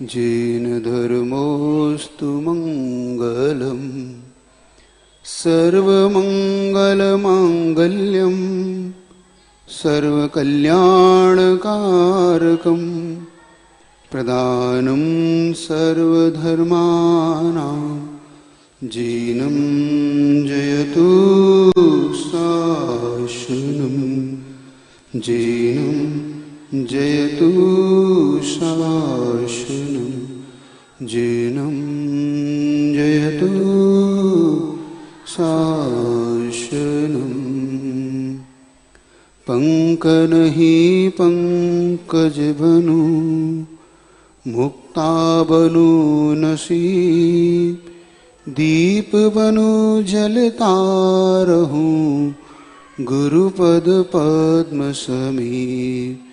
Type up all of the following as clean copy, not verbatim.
जैन धर्मोऽस्तु मंगलम् सर्वमंगलमांगल्यं सर्वकल्याणकारकं प्रदानं सर्वधर्माणां जैनं जयतु शासनं जैनं जयतु शासनं जैनं जयतु शासनं। पंकनहि पंकजबनु मुक्ताबनु नसी दीप बनु जलतारहूँ गुरुपद पद्म समीप।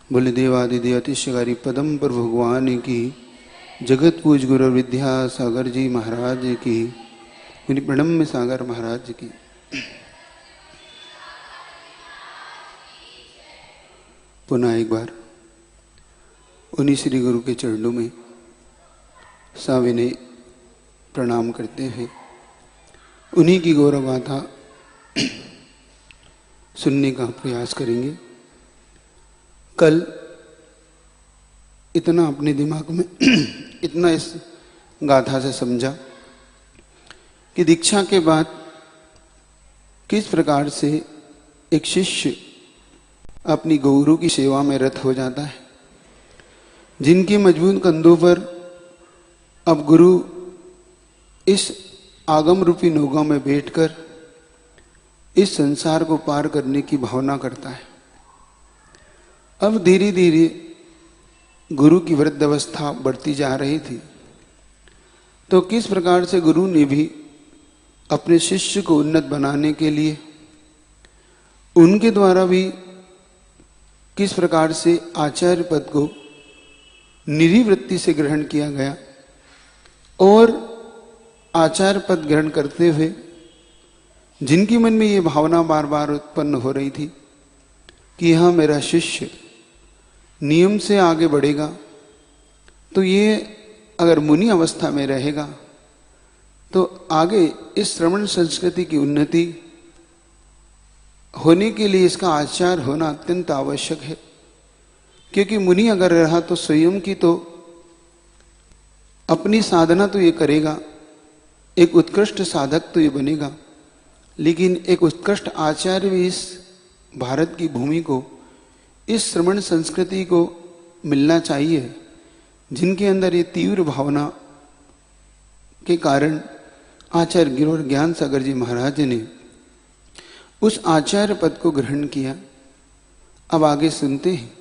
बोले देवादिदेव अतिशयकारी पदम पर भगवान की, जगत पूज गुरु विद्यासागर जी महाराज की, प्रणम्य सागर महाराज की। पुनः एक बार उन्हीं श्री गुरु के चरणों में साविनय प्रणाम करते हैं। उन्हीं की गौरव गाथा सुनने का प्रयास करेंगे। कल इतना अपने दिमाग में इतना इस गाथा से समझा कि दीक्षा के बाद किस प्रकार से एक शिष्य अपनी गुरु की सेवा में रत हो जाता है, जिनके मजबूत कंधों पर अब गुरु इस आगम रूपी नौका में बैठकर इस संसार को पार करने की भावना करता है। अब धीरे धीरे गुरु की वृद्ध अवस्था बढ़ती जा रही थी, तो किस प्रकार से गुरु ने भी अपने शिष्य को उन्नत बनाने के लिए उनके द्वारा भी किस प्रकार से आचार्य पद को निरीवृत्ति से ग्रहण किया गया, और आचार्य पद ग्रहण करते हुए जिनके मन में ये भावना बार बार उत्पन्न हो रही थी कि हाँ मेरा शिष्य नियम से आगे बढ़ेगा, तो ये अगर मुनि अवस्था में रहेगा तो आगे इस श्रवण संस्कृति की उन्नति होने के लिए इसका आचार होना अत्यंत आवश्यक है। क्योंकि मुनि अगर रहा तो स्वयं की तो अपनी साधना तो ये करेगा, एक उत्कृष्ट साधक तो ये बनेगा, लेकिन एक उत्कृष्ट आचार्य भी इस भारत की भूमि को, इस श्रवण संस्कृति को मिलना चाहिए, जिनके अंदर ये तीव्र भावना के कारण आचार्य गिरोह ज्ञान सागर जी महाराज ने उस आचार्य पद को ग्रहण किया। अब आगे सुनते हैं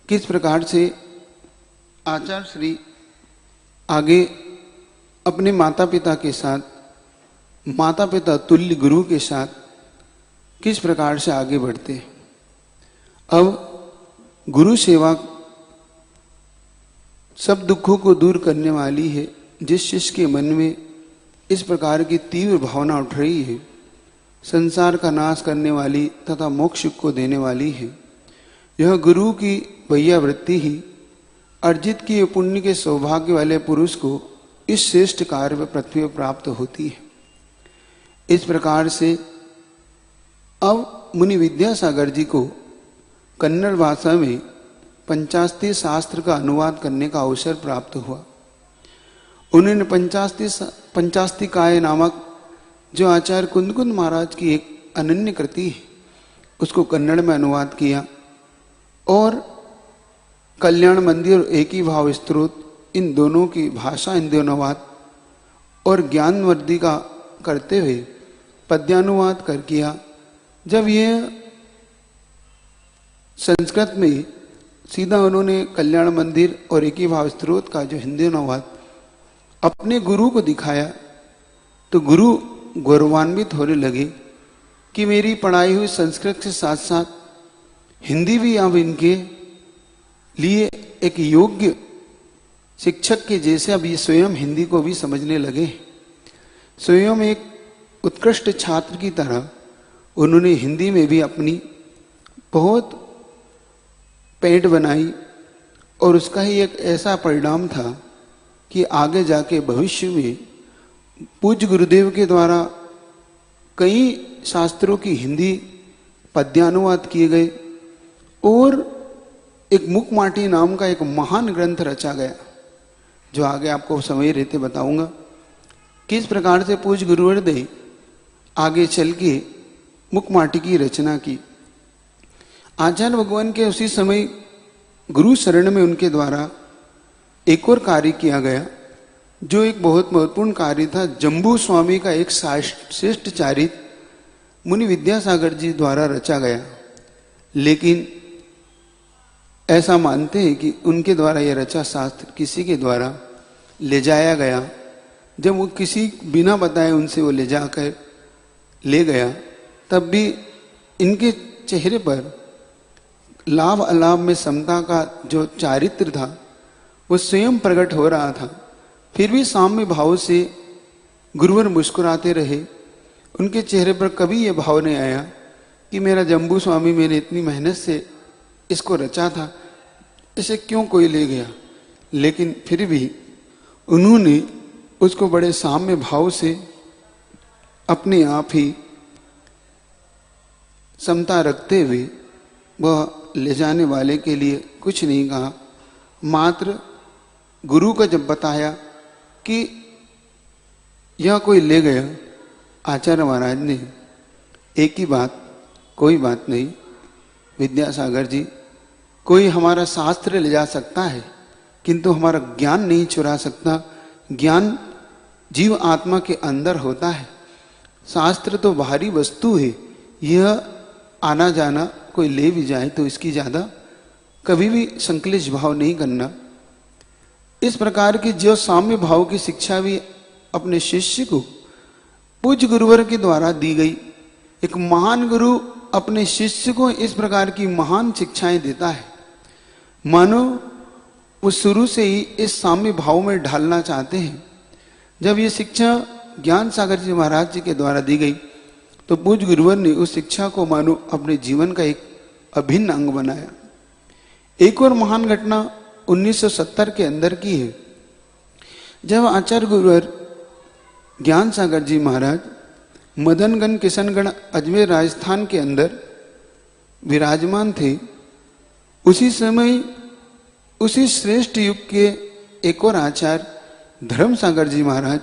किस प्रकार से आचार्य श्री आगे अपने माता पिता के साथ, माता पिता तुल्य गुरु के साथ किस प्रकार से आगे बढ़ते हैं। अब गुरु सेवा सब दुखों को दूर करने वाली है। जिस शिष्य के मन में इस प्रकार की तीव्र भावना उठ रही है, संसार का नाश करने वाली तथा मोक्ष को देने वाली है, यह गुरु की भैया वृत्ति ही अर्जित किए पुण्य के सौभाग्य वाले पुरुष को इस श्रेष्ठ कार्य में पृथ्वी पर प्राप्त होती है। इस प्रकार से अब मुनि विद्यासागर जी को कन्नड़ भाषा में पंचास्ती शास्त्र का अनुवाद करने का अवसर प्राप्त हुआ। उन्होंने पंचास्ती काय नामक जो आचार्य कुंदकुंद महाराज की एक अनन्य कृति है, उसको कन्नड़ में अनुवाद किया, और कल्याण मंदिर और एक ही भाव स्तोत्र, इन दोनों की भाषा हिंदी अनुवाद और ज्ञानवर्धि का करते हुए पद्यानुवाद कर किया। जब ये संस्कृत में सीधा उन्होंने कल्याण मंदिर और एक ही भाव स्तोत्र का जो हिंदी अनुवाद अपने गुरु को दिखाया, तो गुरु गौरवान्वित होने लगे कि मेरी पढ़ाई हुई संस्कृत के साथ साथ हिंदी भी अब इनके लिए एक योग्य शिक्षक के जैसे अब ये स्वयं हिंदी को भी समझने लगे। स्वयं एक उत्कृष्ट छात्र की तरह उन्होंने हिंदी में भी अपनी बहुत पैठ बनाई और उसका ही एक ऐसा परिणाम था कि आगे जाके भविष्य में पूज्य गुरुदेव के द्वारा कई शास्त्रों की हिंदी पद्यानुवाद किए गए और एक मुकमाटी नाम का एक महान ग्रंथ रचा गया, जो आगे आपको समय रहते बताऊंगा किस प्रकार से पूज्य गुरुवर्य ने आगे चल के मुकमाटी की रचना की। आचार्य भगवान के उसी समय गुरु शरण में उनके द्वारा एक और कार्य किया गया, जो एक बहुत महत्वपूर्ण कार्य था। जम्बू स्वामी का एक श्रेष्ठ चारित्र मुनि विद्यासागर जी द्वारा रचा गया, लेकिन ऐसा मानते हैं कि उनके द्वारा यह रचा शास्त्र किसी के द्वारा ले जाया गया। जब वो किसी बिना बताए उनसे वो ले जाकर ले गया, तब भी इनके चेहरे पर लाभ अलाभ में समता का जो चारित्र था वो स्वयं प्रकट हो रहा था। फिर भी साम्य भाव से गुरुवर मुस्कुराते रहे। उनके चेहरे पर कभी ये भाव नहीं आया कि मेरा जम्बू स्वामी, मैंने इतनी मेहनत से इसको रचा था, इसे क्यों कोई ले गया। लेकिन फिर भी उन्होंने उसको बड़े साम्य भाव से अपने आप ही समता रखते हुए वह ले जाने वाले के लिए कुछ नहीं कहा। मात्र गुरु को जब बताया कि यह कोई ले गया, आचार्य महाराज ने एक ही बात, कोई बात नहीं विद्यासागर जी, कोई हमारा शास्त्र ले जा सकता है किंतु हमारा ज्ञान नहीं चुरा सकता। ज्ञान जीव आत्मा के अंदर होता है, शास्त्र तो बाहरी वस्तु है। यह आना जाना कोई ले भी जाए तो इसकी ज्यादा कभी भी संकलिश भाव नहीं करना। इस प्रकार की जो साम्य भाव की शिक्षा भी अपने शिष्य को पूज्य गुरुवर के द्वारा दी गई। एक महान गुरु अपने शिष्य को इस प्रकार की महान शिक्षाएं देता है, मानो वो शुरू से ही इस साम्य भाव में ढालना चाहते हैं। जब ये शिक्षा ज्ञान सागर जी महाराज जी के द्वारा दी गई तो पूज्य गुरुवर ने उस शिक्षा को मानो अपने जीवन का एक अभिन्न अंग बनाया। एक और महान घटना 1970 के अंदर की है, जब आचार्य गुरुवर ज्ञान सागर जी महाराज मदनगढ़ किशनगढ़ अजमेर राजस्थान के अंदर विराजमान थे। उसी समय उसी श्रेष्ठ युग के एक और आचार्य धर्म सागर जी महाराज,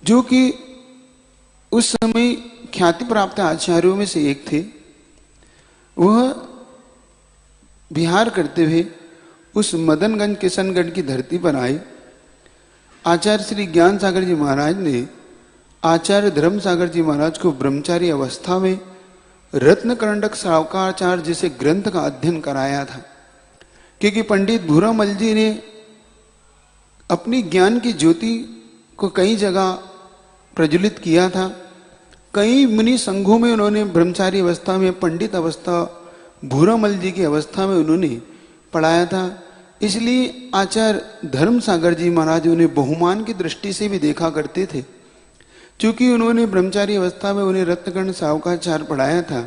जो कि उस समय ख्याति प्राप्त आचार्यों में से एक थे, वह विहार करते हुए उस मदनगंज किशनगढ़ की धरती पर आए। आचार्य श्री ज्ञान सागर जी महाराज ने आचार्य धर्म सागर जी महाराज को ब्रह्मचारी अवस्था में रत्नकरंडक सावकाचार्य जैसे ग्रंथ का अध्ययन कराया था, क्योंकि पंडित भूरामल जी ने अपनी ज्ञान की ज्योति को कई जगह प्रज्वलित किया था। कई मुनि संघों में उन्होंने ब्रह्मचारी अवस्था में, पंडित अवस्था, भूरामल जी की अवस्था में उन्होंने पढ़ाया था। इसलिए आचार्य धर्म सागर जी महाराज उन्हें बहुमान की दृष्टि से भी देखा करते थे। चूंकि उन्होंने ब्रह्मचारी अवस्था में उन्हें रत्नकर्ण सावकाचार्य पढ़ाया था,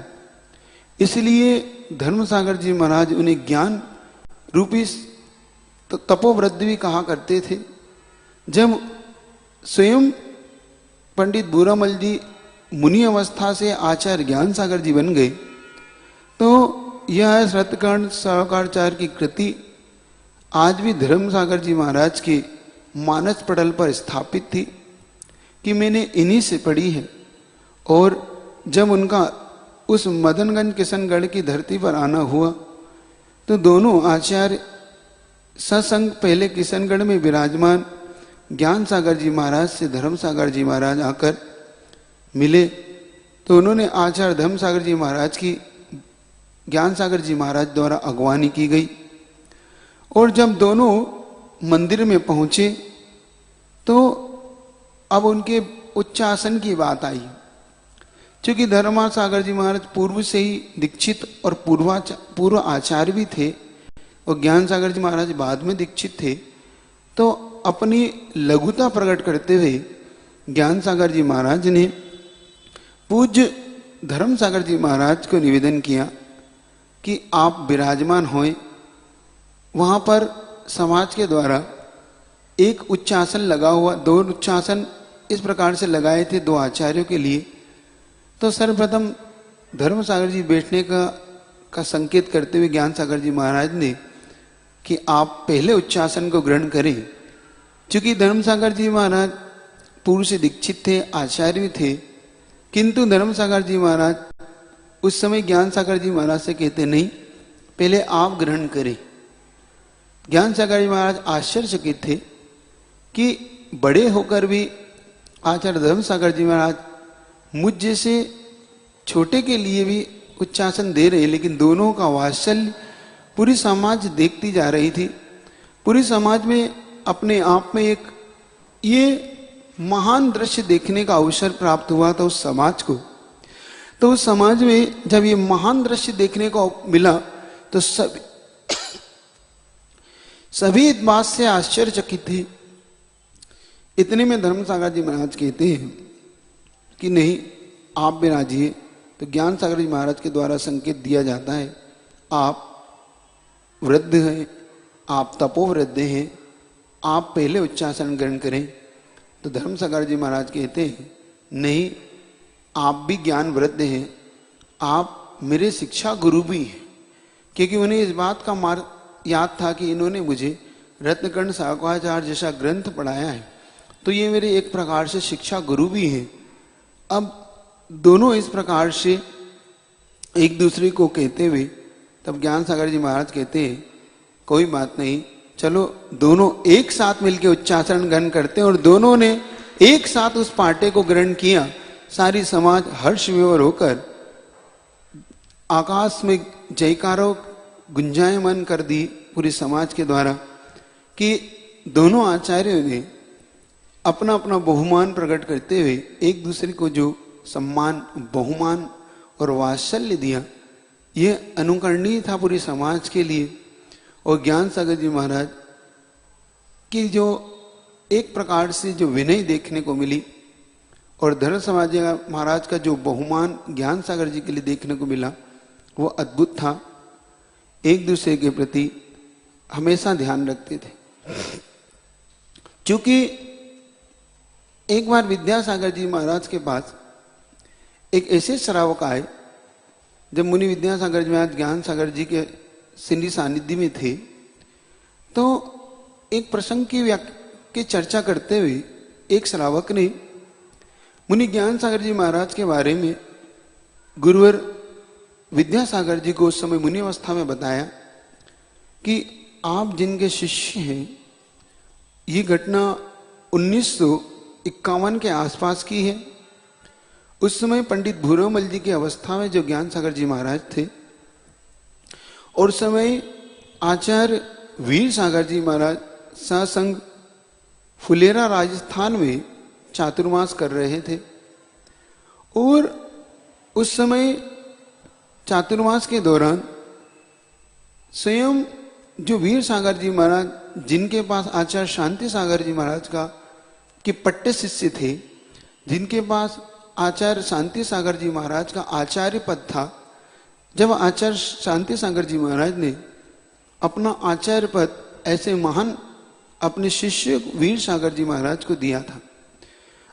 इसलिए धर्म सागर जी महाराज उन्हें ज्ञान रूपी तपोवृद्धि भी कहा करते थे। जब स्वयं पंडित भूरामल जी मुनि अवस्था से आचार्य ज्ञान सागर जी बन गए, तो यह रत्नकर्ण सावकाचार्य की कृति आज भी धर्म सागर जी महाराज के मानस पटल पर स्थापित थी कि मैंने इन्हीं से पढ़ी है। और जब उनका उस मदनगंज किशनगढ़ की धरती पर आना हुआ तो दोनों आचार्य सत्संग पहले किशनगढ़ में विराजमान ज्ञान सागर जी महाराज से धर्म सागर जी महाराज आकर मिले। तो उन्होंने आचार्य धर्म सागर जी महाराज की ज्ञान सागर जी महाराज द्वारा अगवानी की गई। और जब दोनों मंदिर में पहुंचे तो अब उनके उच्चासन की बात आई। क्योंकि धर्मा सागर जी महाराज पूर्व से ही दीक्षित और पूर्व आचार्य भी थे और ज्ञान सागर जी महाराज बाद में दीक्षित थे, तो अपनी लघुता प्रकट करते हुए ज्ञान सागर जी महाराज ने पूज्य धर्म सागर जी महाराज को निवेदन किया कि आप विराजमान होए वहां पर समाज के द्वारा एक उच्चासन लगा हुआ, 2 उच्चासन इस प्रकार से लगाए थे 2 आचार्यों के लिए। तो सर्वप्रथम धर्म सागर जी बैठने का संकेत करते हुए ज्ञान सागर जी महाराज ने कि आप पहले उच्चासन को ग्रहण करें। क्योंकि धर्म सागर जी महाराज पूर्व से दीक्षित थे, आचार्य थे, किंतु धर्म सागर जी महाराज उस समय ज्ञान सागर जी महाराज से कहते नहीं, पहले आप ग्रहण करें। ज्ञान सागर जी महाराज आश्चर्यचकित थे कि बड़े होकर भी आचार्य धर्म सागर जी महाराज मुझ जैसे छोटे के लिए भी उच्चासन दे रहे, लेकिन दोनों का वात्सल्य पूरी समाज देखती जा रही थी। पूरी समाज में अपने आप में एक ये महान दृश्य देखने का अवसर प्राप्त हुआ था उस समाज को। तो उस समाज में जब ये महान दृश्य देखने को मिला तो सभी इस बात से आश्चर्यचकित थे। इतने में धर्म सागर जी महाराज कहते हैं कि नहीं, आप भी राजिए। तो ज्ञान सागर जी महाराज के द्वारा संकेत दिया जाता है, आप वृद्ध हैं, आप तपोवृद्ध हैं, आप पहले उच्चासन ग्रहण करें। तो धर्म सागर जी महाराज कहते हैं नहीं, आप भी ज्ञान वृद्ध हैं, आप मेरे शिक्षा गुरु भी हैं। क्योंकि उन्हें इस बात का याद था कि इन्होंने मुझे रत्नकर्ण शाकोचार्य जैसा ग्रंथ पढ़ाया है, तो ये मेरे एक प्रकार से शिक्षा गुरु भी हैं। अब दोनों इस प्रकार से एक दूसरे को कहते हुए तब ज्ञान सागर जी महाराज कहते हैं कोई बात नहीं, चलो दोनों एक साथ मिलकर उच्चारण ग्रहण करते हैं। और दोनों ने एक साथ उस पाठे को ग्रहण किया। सारी समाज हर्ष विभोर होकर आकाश में जयकारों गुंजायमान कर दी पूरी समाज के द्वारा कि दोनों आचार्यों ने अपना अपना बहुमान प्रकट करते हुए एक दूसरे को जो सम्मान, बहुमान और वात्सल्य दिया, यह अनुकरणीय था पूरी समाज के लिए। और ज्ञान सागर जी महाराज की जो एक प्रकार से जो विनय देखने को मिली और धर्म समाज महाराज का जो बहुमान ज्ञान सागर जी के लिए देखने को मिला, वो अद्भुत था। एक दूसरे के प्रति हमेशा ध्यान रखते थे। क्योंकि एक बार विद्यासागर जी महाराज के पास एक ऐसे श्रावक आए, जब मुनि विद्यासागर जी महाराज ज्ञान सागर जी के सिंधी सानिध्य में थे, तो एक प्रसंग की चर्चा करते हुए एक श्रावक ने मुनि ज्ञान सागर जी महाराज के बारे में गुरुवर विद्यासागर जी को उस समय मुनि अवस्था में बताया कि आप जिनके शिष्य हैं, ये घटना 1951 के आसपास की है। उस समय पंडित भूरोमल जी की अवस्था में जो ज्ञान सागर जी महाराज थे, और उस समय आचार्य वीर सागर जी महाराज सत्संग फुलेरा राजस्थान में चातुर्मास कर रहे थे। और उस समय चातुर्मास के दौरान स्वयं जो वीर सागर जी महाराज, जिनके पास आचार्य शांति सागर जी महाराज का के पट्टे शिष्य थे, जिनके पास आचार्य शांति सागर जी महाराज का आचार्य पद था, जब आचार्य शांति सागर जी महाराज ने अपना आचार्य पद ऐसे महान अपने शिष्य वीर सागर जी महाराज को दिया था।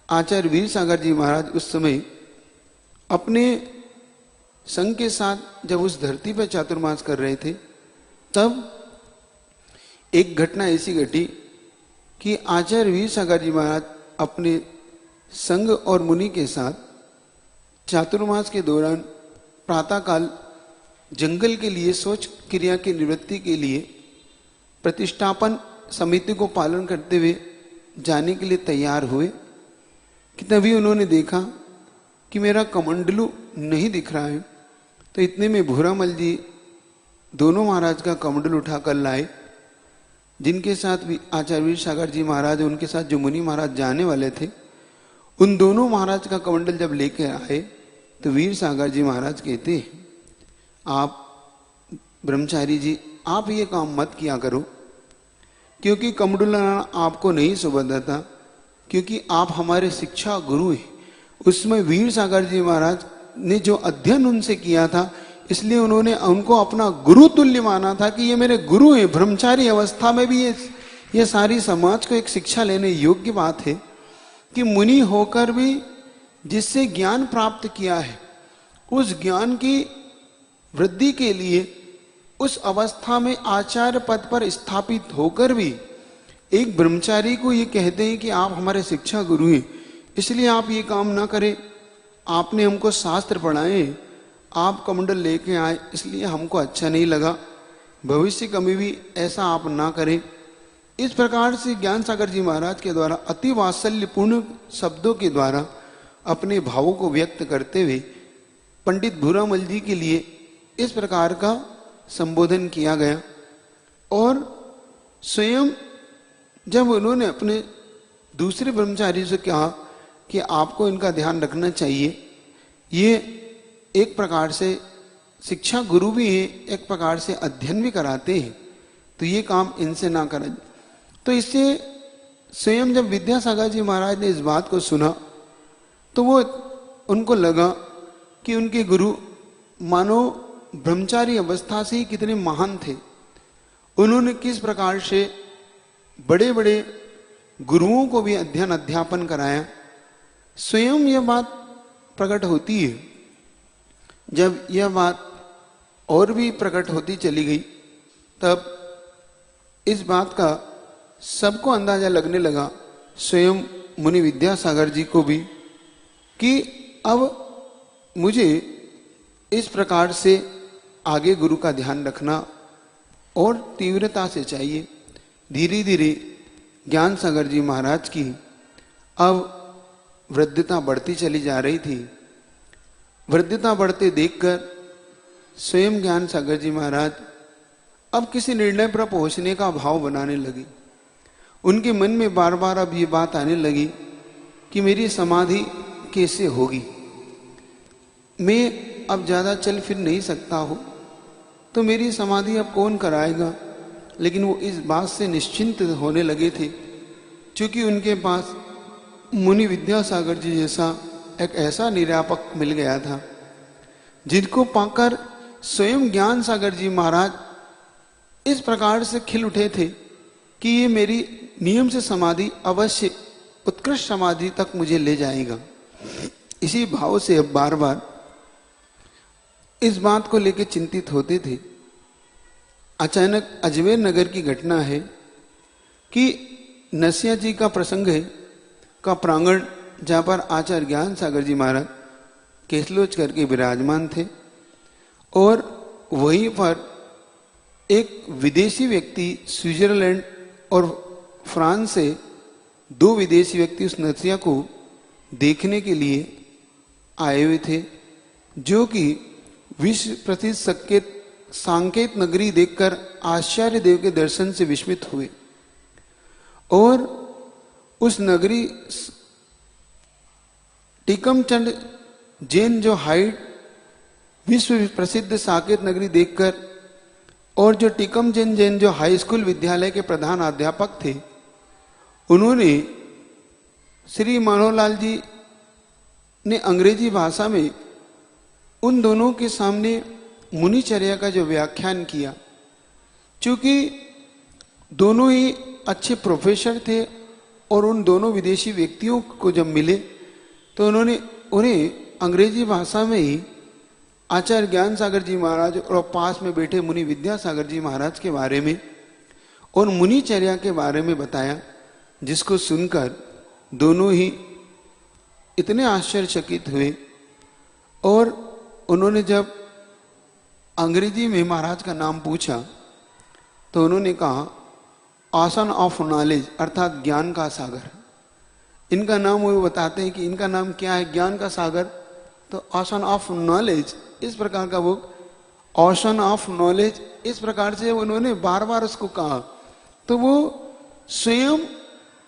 आचार्य वीर सागर जी महाराज उस समय अपने संघ के साथ जब उस धरती पर चातुर्मास कर रहे थे, तब एक घटना ऐसी घटी कि आचार्य वीर सागर जी महाराज अपने संघ और मुनि के साथ चातुर्मास के दौरान प्रातःकाल जंगल के लिए शौच क्रिया की निवृत्ति के लिए प्रतिष्ठापन समिति को पालन करते हुए जाने के लिए तैयार हुए कि तभी उन्होंने देखा कि मेरा कमंडलू नहीं दिख रहा है। तो इतने में भूरामल जी दोनों महाराज का कमंडल उठाकर लाए, जिनके साथ भी आचार्य वीर सागर जी महाराज, उनके साथ जो मुनि महाराज जाने वाले थे, उन दोनों महाराज का कमंडल जब लेकर आए तो वीर सागर जी महाराज कहते, आप ब्रह्मचारी जी, आप ये काम मत किया करो, क्योंकि कमंडल आपको नहीं सुबंधा था, क्योंकि आप हमारे शिक्षा गुरु हैं। उसमें वीर सागर जी महाराज ने जो अध्ययन उनसे किया था, इसलिए उन्होंने उनको अपना गुरु तुल्य माना था कि ये मेरे गुरु हैं। ब्रह्मचारी अवस्था में भी ये सारी समाज को एक शिक्षा लेने योग्य बात है कि मुनि होकर भी जिससे ज्ञान प्राप्त किया है, उस ज्ञान की वृद्धि के लिए उस अवस्था में आचार्य पद पर स्थापित होकर भी एक ब्रह्मचारी को ये कहते हैं कि आप हमारे शिक्षा गुरु हैं, इसलिए आप ये काम ना करें, आपने हमको शास्त्र पढ़ाए, आप कमंडल लेके आए, इसलिए हमको अच्छा नहीं लगा, भविष्य कभी भी ऐसा आप ना करें। इस प्रकार से ज्ञान सागर जी महाराज के द्वारा अति वात्सल्यपूर्ण शब्दों के द्वारा अपने भावों को व्यक्त करते हुए पंडित भूरामल जी के लिए इस प्रकार का संबोधन किया गया। और स्वयं जब उन्होंने अपने दूसरे ब्रह्मचारी से कहा कि आपको इनका ध्यान रखना चाहिए, ये एक प्रकार से शिक्षा गुरु भी है, एक प्रकार से अध्ययन भी कराते हैं, तो ये काम इनसे ना करें। तो इससे स्वयं जब विद्यासागर जी महाराज ने इस बात को सुना तो वो उनको लगा कि उनके गुरु मानो ब्रह्मचारी अवस्था से ही कितने महान थे। उन्होंने किस प्रकार से बड़े बड़े गुरुओं को भी अध्ययन अध्यापन कराया। स्वयं यह बात प्रकट होती है। जब यह बात और भी प्रकट होती चली गई तब इस बात का सबको अंदाजा लगने लगा, स्वयं मुनि विद्यासागर जी को भी, कि अब मुझे इस प्रकार से आगे गुरु का ध्यान रखना और तीव्रता से चाहिए। धीरे धीरे ज्ञान सागर जी महाराज की अब वृद्धता बढ़ती चली जा रही थी। वृद्धता बढ़ते देखकर स्वयं ज्ञान सागर जी महाराज अब किसी निर्णय पर पहुंचने का भाव बनाने लगे। उनके मन में बार बार अब ये बात आने लगी कि मेरी समाधि कैसे होगी, मैं अब ज्यादा चल फिर नहीं सकता हूं, तो मेरी समाधि अब कौन कराएगा। लेकिन वो इस बात से निश्चिंत होने लगे थे क्योंकि उनके पास मुनि विद्यासागर जी जैसा एक ऐसा निरापक मिल गया था जिनको पाकर स्वयं ज्ञान सागर जी महाराज इस प्रकार से खिल उठे थे कि ये मेरी नियम से समाधि अवश्य उत्कृष्ट समाधि तक मुझे ले जाएगा। इसी भाव से अब बार बार इस बात को लेकर चिंतित होते थे। अचानक अजमेर नगर की घटना है कि नसिया जी का प्रसंग है का प्रांगण, जहां पर आचार्य ज्ञान सागर जी महाराज केसलोच करके विराजमान थे और वहीं पर एक विदेशी व्यक्ति स्विट्जरलैंड और फ्रांस से दो विदेशी व्यक्ति उस नसिया को देखने के लिए आए हुए थे, जो कि विश्व प्रसिद्ध सांकेत नगरी देखकर आचार्य देव के दर्शन से विस्मित हुए और उस नगरी टीकमचंद जैन जो हाइट विश्व प्रसिद्ध साकेत नगरी देखकर और जो टीकमचंद जैन जो हाई स्कूल विद्यालय के प्रधान अध्यापक थे, उन्होंने श्री मनोहरलाल जी ने अंग्रेजी भाषा में उन दोनों के सामने मुनिचर्या का जो व्याख्यान किया, चूंकि दोनों ही अच्छे प्रोफेसर थे और उन दोनों विदेशी व्यक्तियों को जब मिले तो उन्होंने उन्हें अंग्रेजी भाषा में ही आचार्य ज्ञान सागर जी महाराज और पास में बैठे मुनि विद्यासागर जी महाराज के बारे में और मुनिचर्या के बारे में बताया, जिसको सुनकर दोनों ही इतने आश्चर्यचकित हुए। और उन्होंने जब अंग्रेजी में महाराज का नाम पूछा तो उन्होंने कहा ओशन ऑफ नॉलेज, अर्थात ज्ञान का सागर। इनका नाम वो बताते हैं कि इनका नाम क्या है, ज्ञान का सागर, तो ओशन ऑफ नॉलेज, इस प्रकार का वो ओशन ऑफ नॉलेज, इस प्रकार से उन्होंने बार बार उसको कहा तो वो स्वयं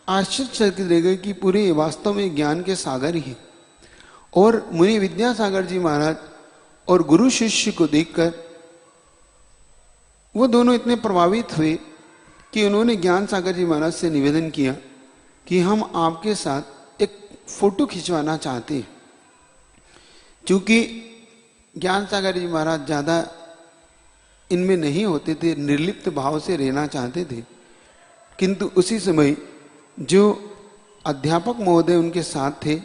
आश्चर्यचकित रह गए कि पूरे वास्तव में ज्ञान के सागर ही। और मुनि विद्यासागर जी महाराज और गुरु शिष्य को देखकर वो दोनों इतने प्रभावित हुए कि उन्होंने ज्ञान सागर जी महाराज से निवेदन किया कि हम आपके साथ एक फोटो खिंचवाना चाहते हैं। क्योंकि ज्ञान सागर जी महाराज ज्यादा इनमें नहीं होते थे, निर्लिप्त भाव से रहना चाहते थे। किंतु उसी समय जो अध्यापक महोदय उनके साथ थे,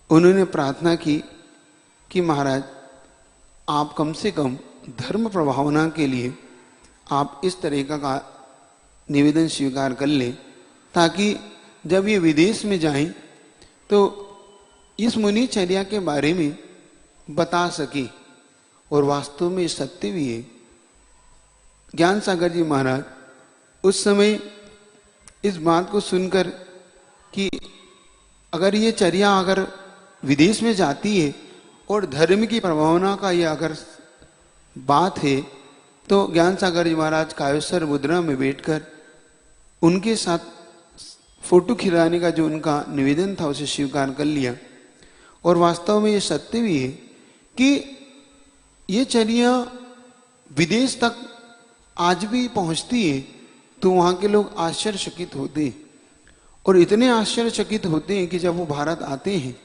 उन्होंने प्रार्थना की कि महाराज आप कम से कम धर्म प्रभावना के लिए आप इस तरीका का निवेदन स्वीकार कर लें, ताकि जब ये विदेश में जाएं तो इस मुनिचर्या के बारे में बता सके। और वास्तव में सत्य भी है। ज्ञान सागर जी महाराज उस समय इस बात को सुनकर कि अगर ये चर्या अगर विदेश में जाती है और धर्म की प्रभावना का ये अगर बात है, तो ज्ञान सागर जी महाराज कायस्वर मुद्रा में बैठकर उनके साथ फोटो खिलाने का जो उनका निवेदन था उसे स्वीकार कर लिया। और वास्तव में ये सत्य भी है कि ये चर्या विदेश तक आज भी पहुंचती है, तो वहां के लोग आश्चर्यचकित होते हैं। और इतने आश्चर्यचकित होते हैं कि जब वो भारत आते हैं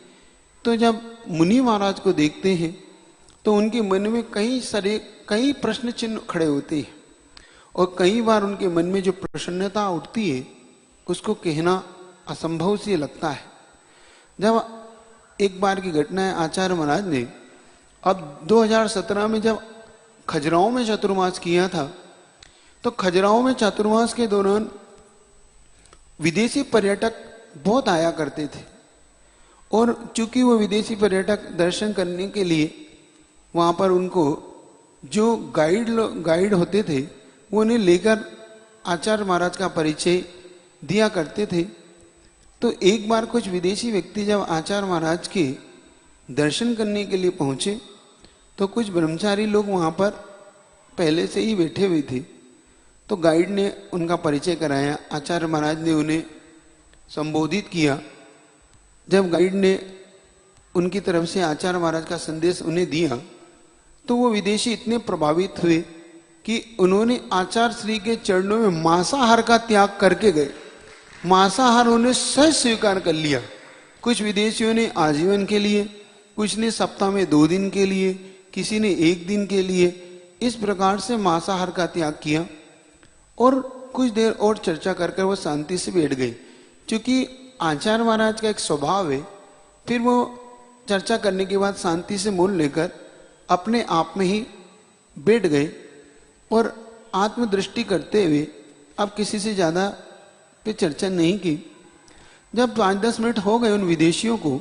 तो जब मुनि महाराज को देखते हैं तो उनके मन में कई प्रश्न चिन्ह खड़े होते हैं। और कई बार उनके मन में जो प्रसन्नता उठती है उसको कहना असंभव सी लगता है। जब एक बार की घटना है, आचार्य महाराज ने अब 2017 में जब खजुराहो में चातुर्मास किया था, तो खजुराहो में चातुर्मास के दौरान विदेशी पर्यटक बहुत आया करते थे। और चूंकि वो विदेशी पर्यटक दर्शन करने के लिए वहां पर उनको जो गाइड होते थे वो उन्हें लेकर आचार्य महाराज का परिचय दिया करते थे। तो एक बार कुछ विदेशी व्यक्ति जब आचार्य महाराज के दर्शन करने के लिए पहुंचे तो कुछ ब्रह्मचारी लोग वहां पर पहले से ही बैठे हुए थे। तो गाइड ने उनका परिचय कराया, आचार्य महाराज ने उन्हें संबोधित किया। जब गाइड ने उनकी तरफ से आचार्य महाराज का संदेश उन्हें दिया तो वो विदेशी इतने प्रभावित हुए कि उन्होंने आचार्य श्री के चरणों में मांसाहार का त्याग करके गए। मांसाहार उन्हें सहज स्वीकार कर लिया। कुछ विदेशियों ने आजीवन के लिए, कुछ ने सप्ताह में 2 दिन के लिए, किसी ने 1 दिन के लिए, इस प्रकार से मांसाहार का त्याग किया। और कुछ देर और चर्चा कर वो शांति से बैठ गए। क्योंकि आचार्य महाराज का एक स्वभाव है, फिर वो चर्चा करने के बाद शांति से मौन लेकर अपने आप में ही बैठ गए और आत्मदृष्टि करते हुए अब किसी से ज्यादा पे चर्चा नहीं की। जब 5-10 मिनट हो गए उन विदेशियों को,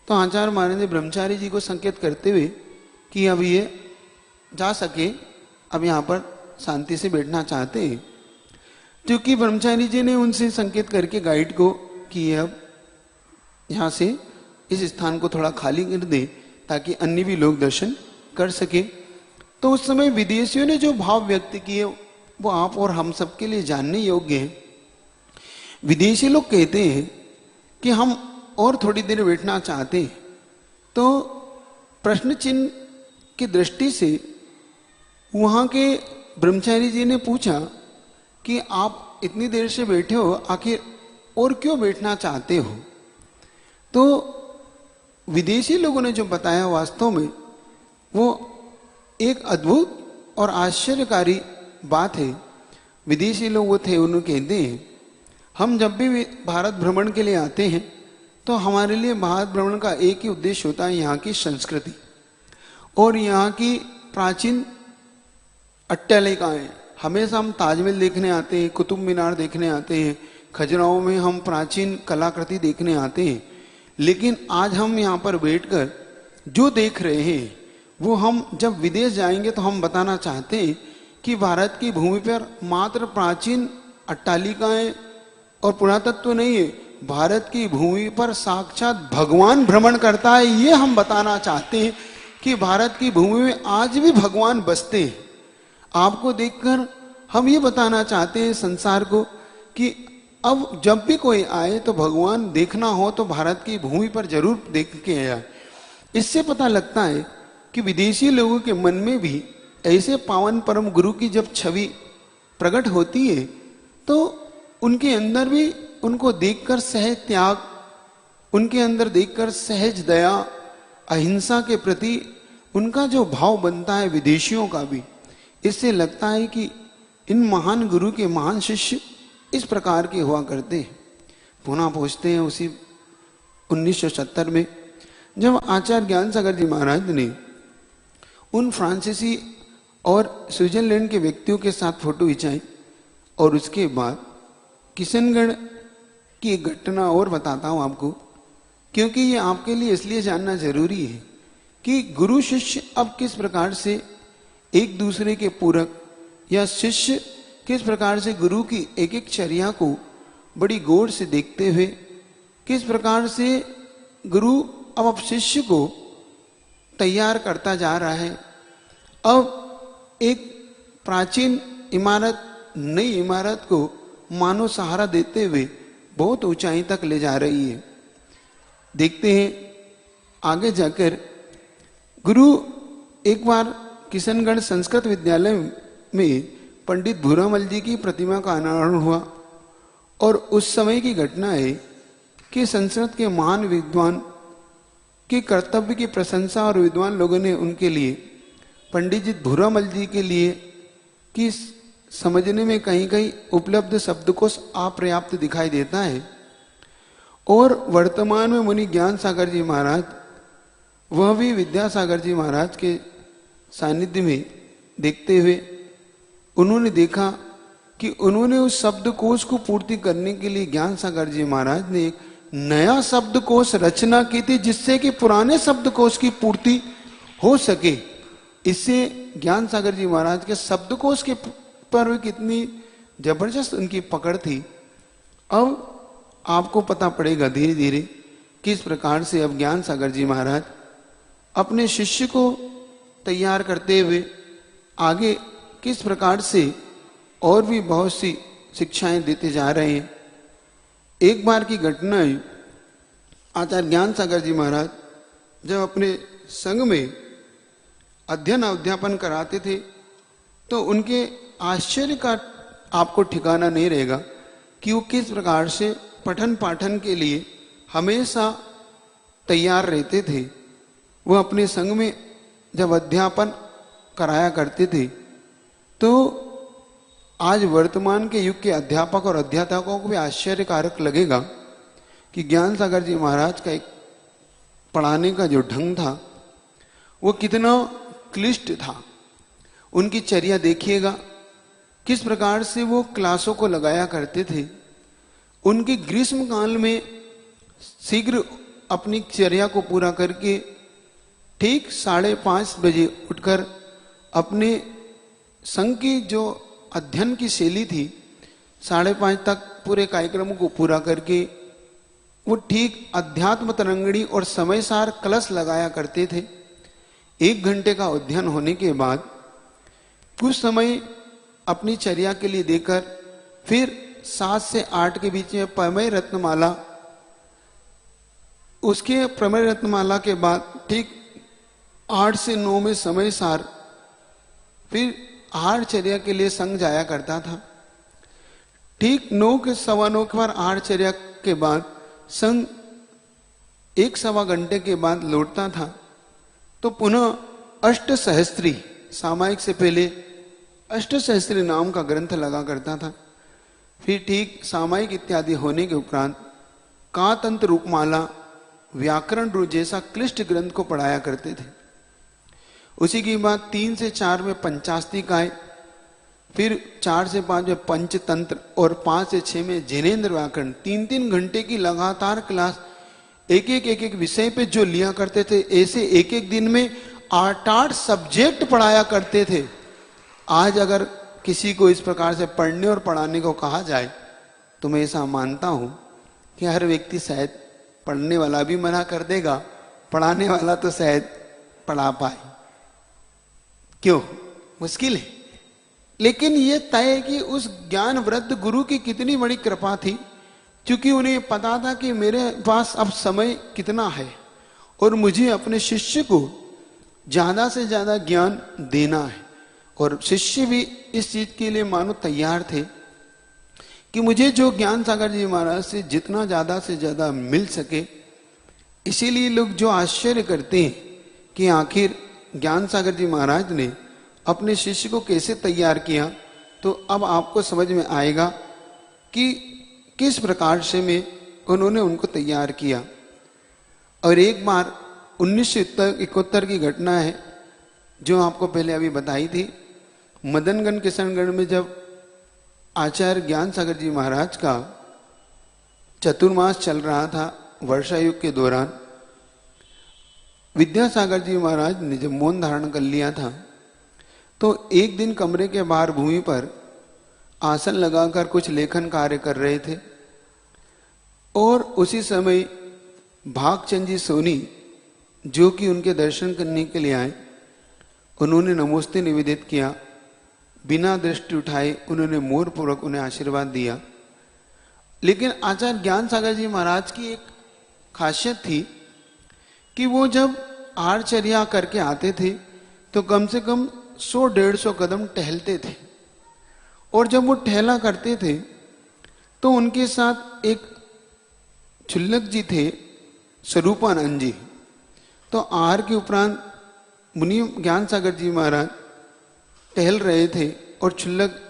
तो आचार्य महाराज ने ब्रह्मचारी जी को संकेत करते हुए कि अब ये जा सके, अब यहाँ पर शांति से बैठना चाहते हैं। क्योंकि ब्रह्मचारी जी ने उनसे संकेत करके गाइड को कि अब यहाँ से इस स्थान को थोड़ा खाली कर दे ताकि अन्य भी लोग दर्शन कर सके। तो उस समय विदेशियों ने जो भाव व्यक्त किए वो आप और हम सबके लिए जानने योग्य है। विदेशी लोग कहते हैं कि हम और थोड़ी देर बैठना चाहते हैं। तो प्रश्न चिन्ह की दृष्टि से वहां के ब्रह्मचारी जी ने पूछा कि आप इतनी देर से बैठे हो, आखिर और क्यों बैठना चाहते हो? तो विदेशी लोगों ने जो बताया वास्तव में वो एक अद्भुत और आश्चर्यकारी बात है। विदेशी लोग वो थे, उन्होंने कहते हैं हम जब भी भारत भ्रमण के लिए आते हैं तो हमारे लिए भारत भ्रमण का एक ही उद्देश्य होता है, यहाँ की संस्कृति और यहाँ की प्राचीन अट्टालिकाएं। हमेशा हम ताजमहल देखने आते हैं, कुतुब मीनार देखने आते हैं, खजुराहो में हम प्राचीन कलाकृति देखने आते हैं। लेकिन आज हम यहाँ पर बैठकर जो देख रहे हैं वो हम जब विदेश जाएंगे तो हम बताना चाहते हैं कि भारत की भूमि पर मात्र प्राचीन अट्टालिकाएं और पुरातत्व नहीं है, भारत की भूमि पर साक्षात भगवान भ्रमण करता है। ये हम बताना चाहते हैं कि भारत की भूमि में आज भी भगवान बसते हैं। आपको देखकर हम ये बताना चाहते हैं संसार को कि अब जब भी कोई आए तो भगवान देखना हो तो भारत की भूमि पर जरूर देख के आए। इससे पता लगता है कि विदेशी लोगों के मन में भी ऐसे पावन परम गुरु की जब छवि प्रकट होती है तो उनके अंदर भी उनको देखकर सहज त्याग, उनके अंदर देखकर सहज दया, अहिंसा के प्रति उनका जो भाव बनता है विदेशियों का भी, इससे लगता है कि इन महान गुरु के महान शिष्य इस प्रकार के हुआ करते हैं। पुनः पूछते हैं उसी 1970 में जब आचार्य ज्ञान सागर जी महाराज ने उन फ्रांसीसी और स्विट्जरलैंड के व्यक्तियों के साथ फोटो खिंचाई, और उसके बाद किशनगढ़ की एक घटना और बताता हूं आपको, क्योंकि ये आपके लिए इसलिए जानना जरूरी है कि गुरु शिष्य अब किस प्रकार से एक दूसरे के पूरक, या शिष्य किस प्रकार से गुरु की एक एक चर्या को बड़ी गौर से देखते हुए किस प्रकार से गुरु अब शिष्य को तैयार करता जा रहा है। अब एक प्राचीन इमारत नई इमारत को मानो सहारा देते हुए बहुत ऊंचाई तक ले जा रही है। देखते हैं आगे जाकर गुरु एक बार किशनगढ़ संस्कृत विद्यालय में पंडित भूरामल जी की प्रतिमा का अनावरण हुआ, और उस समय की घटना है कि संस्कृत के महान विद्वान के कर्तव्य की प्रशंसा और विद्वान लोगों ने उनके लिए पंडित जी भूरामल जी के लिए कि समझने में कहीं कहीं उपलब्ध शब्दकोश अपर्याप्त दिखाई देता है, और वर्तमान में मुनि ज्ञान सागर जी महाराज वह भी विद्यासागर जी महाराज के सानिध्य में देखते हुए उन्होंने देखा कि उन्होंने उस शब्दकोश को पूर्ति करने के लिए ज्ञान सागर जी महाराज ने एक नया शब्दकोश रचना की थी, जिससे कि पुराने शब्दकोश की पूर्ति हो सके। इससे ज्ञान सागर जी महाराज के शब्दकोश के पर कितनी जबरदस्त उनकी पकड़ थी। अब आपको पता पड़ेगा धीरे धीरे किस प्रकार से अब ज्ञान सागर जी महाराज अपने शिष्य को तैयार करते हुए आगे किस प्रकार से और भी बहुत सी शिक्षाएं देते जा रहे हैं। एक बार की घटना है, आचार्य ज्ञान सागर जी महाराज जब अपने संघ में अध्ययन अध्यापन कराते थे तो उनके आश्चर्य का आपको ठिकाना नहीं रहेगा कि वो किस प्रकार से पठन पाठन के लिए हमेशा तैयार रहते थे। वो अपने संघ में जब अध्यापन कराया करते थे तो आज वर्तमान के युग के अध्यापक और अध्यापकों को भी आश्चर्यकारक लगेगा कि ज्ञान सागर जी महाराज का एक पढ़ाने का जो ढंग था वो कितना क्लिष्ट था। उनकी चर्या देखिएगा किस प्रकार से वो क्लासों को लगाया करते थे। उनके ग्रीष्म काल में शीघ्र अपनी चर्या को पूरा करके ठीक 5:30 बजे उठकर अपने संघ की जो अध्ययन की शैली थी 5:30 तक पूरे कार्यक्रम को पूरा करके वो ठीक अध्यात्म तरंगणी और समयसार कलश लगाया करते थे। 1 घंटे का अध्ययन होने के बाद कुछ समय अपनी चर्या के लिए देकर फिर 7 से 8 के बीच में प्रमेय रत्नमाला, उसके प्रमेय रत्नमाला के बाद ठीक 8 से 9 में समय सार फिर आहार चर्या के लिए संघ जाया करता था। ठीक 9 के 9:15 के बाद आहार चर्या के बाद संघ 1-1.25 घंटे के बाद लौटता था तो पुनः अष्टसहस्त्री सामायिक से पहले अष्टसहस्त्री नाम का ग्रंथ लगा करता था। फिर ठीक सामायिक इत्यादि होने के उपरांत कातंत्र रूपमाला, व्याकरण रूप जैसा क्लिष्ट ग्रंथ को पढ़ाया करते थे। उसी के बाद 3 से 4 में पंचास्तिकाय, फिर 4 से 5 में पंचतंत्र और 5 से 6 में जैनेन्द्र व्याकरण। 3-3 घंटे की लगातार क्लास एक विषय पे जो लिया करते थे, ऐसे एक दिन में 8-8 सब्जेक्ट पढ़ाया करते थे। आज अगर किसी को इस प्रकार से पढ़ने और पढ़ाने को कहा जाए तो मैं ऐसा मानता हूं कि हर व्यक्ति शायद पढ़ने वाला भी मना कर देगा, पढ़ाने वाला तो शायद पढ़ा पाए। क्यों? मुश्किल है। लेकिन यह तय है कि उस ज्ञान वृद्ध गुरु की कितनी बड़ी कृपा थी, क्योंकि उन्हें पता था कि मेरे पास अब समय कितना है और मुझे अपने शिष्य को ज्यादा से ज्यादा ज्ञान देना है। और शिष्य भी इस चीज के लिए मानो तैयार थे कि मुझे जो ज्ञान सागर जी महाराज से जितना ज्यादा से ज्यादा मिल सके। इसीलिए लोग जो आश्चर्य करते हैं कि आखिर ज्ञान सागर जी महाराज ने अपने शिष्य को कैसे तैयार किया, तो अब आपको समझ में आएगा कि किस प्रकार से में उन्होंने उनको तैयार किया। और एक बार 1971 की घटना है जो आपको पहले अभी बताई थी। मदनगढ़ किशनगढ़ में जब आचार्य ज्ञान सागर जी महाराज का चतुर्मास चल रहा था वर्षा युग के दौरान, विद्यासागर जी महाराज ने जब मौन धारण कर लिया था तो एक दिन कमरे के बाहर भूमि पर आसन लगाकर कुछ लेखन कार्य कर रहे थे और उसी समय भागचंद जी सोनी जो कि उनके दर्शन करने के लिए आए, उन्होंने नमोस्ते निवेदित किया। बिना दृष्टि उठाए उन्होंने मोर पूर्वक उन्हें आशीर्वाद दिया। लेकिन आचार्य ज्ञान सागर जी महाराज की एक खासियत थी कि वो जब आहारचर्या करके आते थे तो कम से कम 100-150 कदम टहलते थे, और जब वो टहला करते थे तो उनके साथ एक छुल्लक जी थे, स्वरूपानंद जी। तो आहार के उपरांत मुनि ज्ञान सागर जी महाराज टहल रहे थे और छुल्लक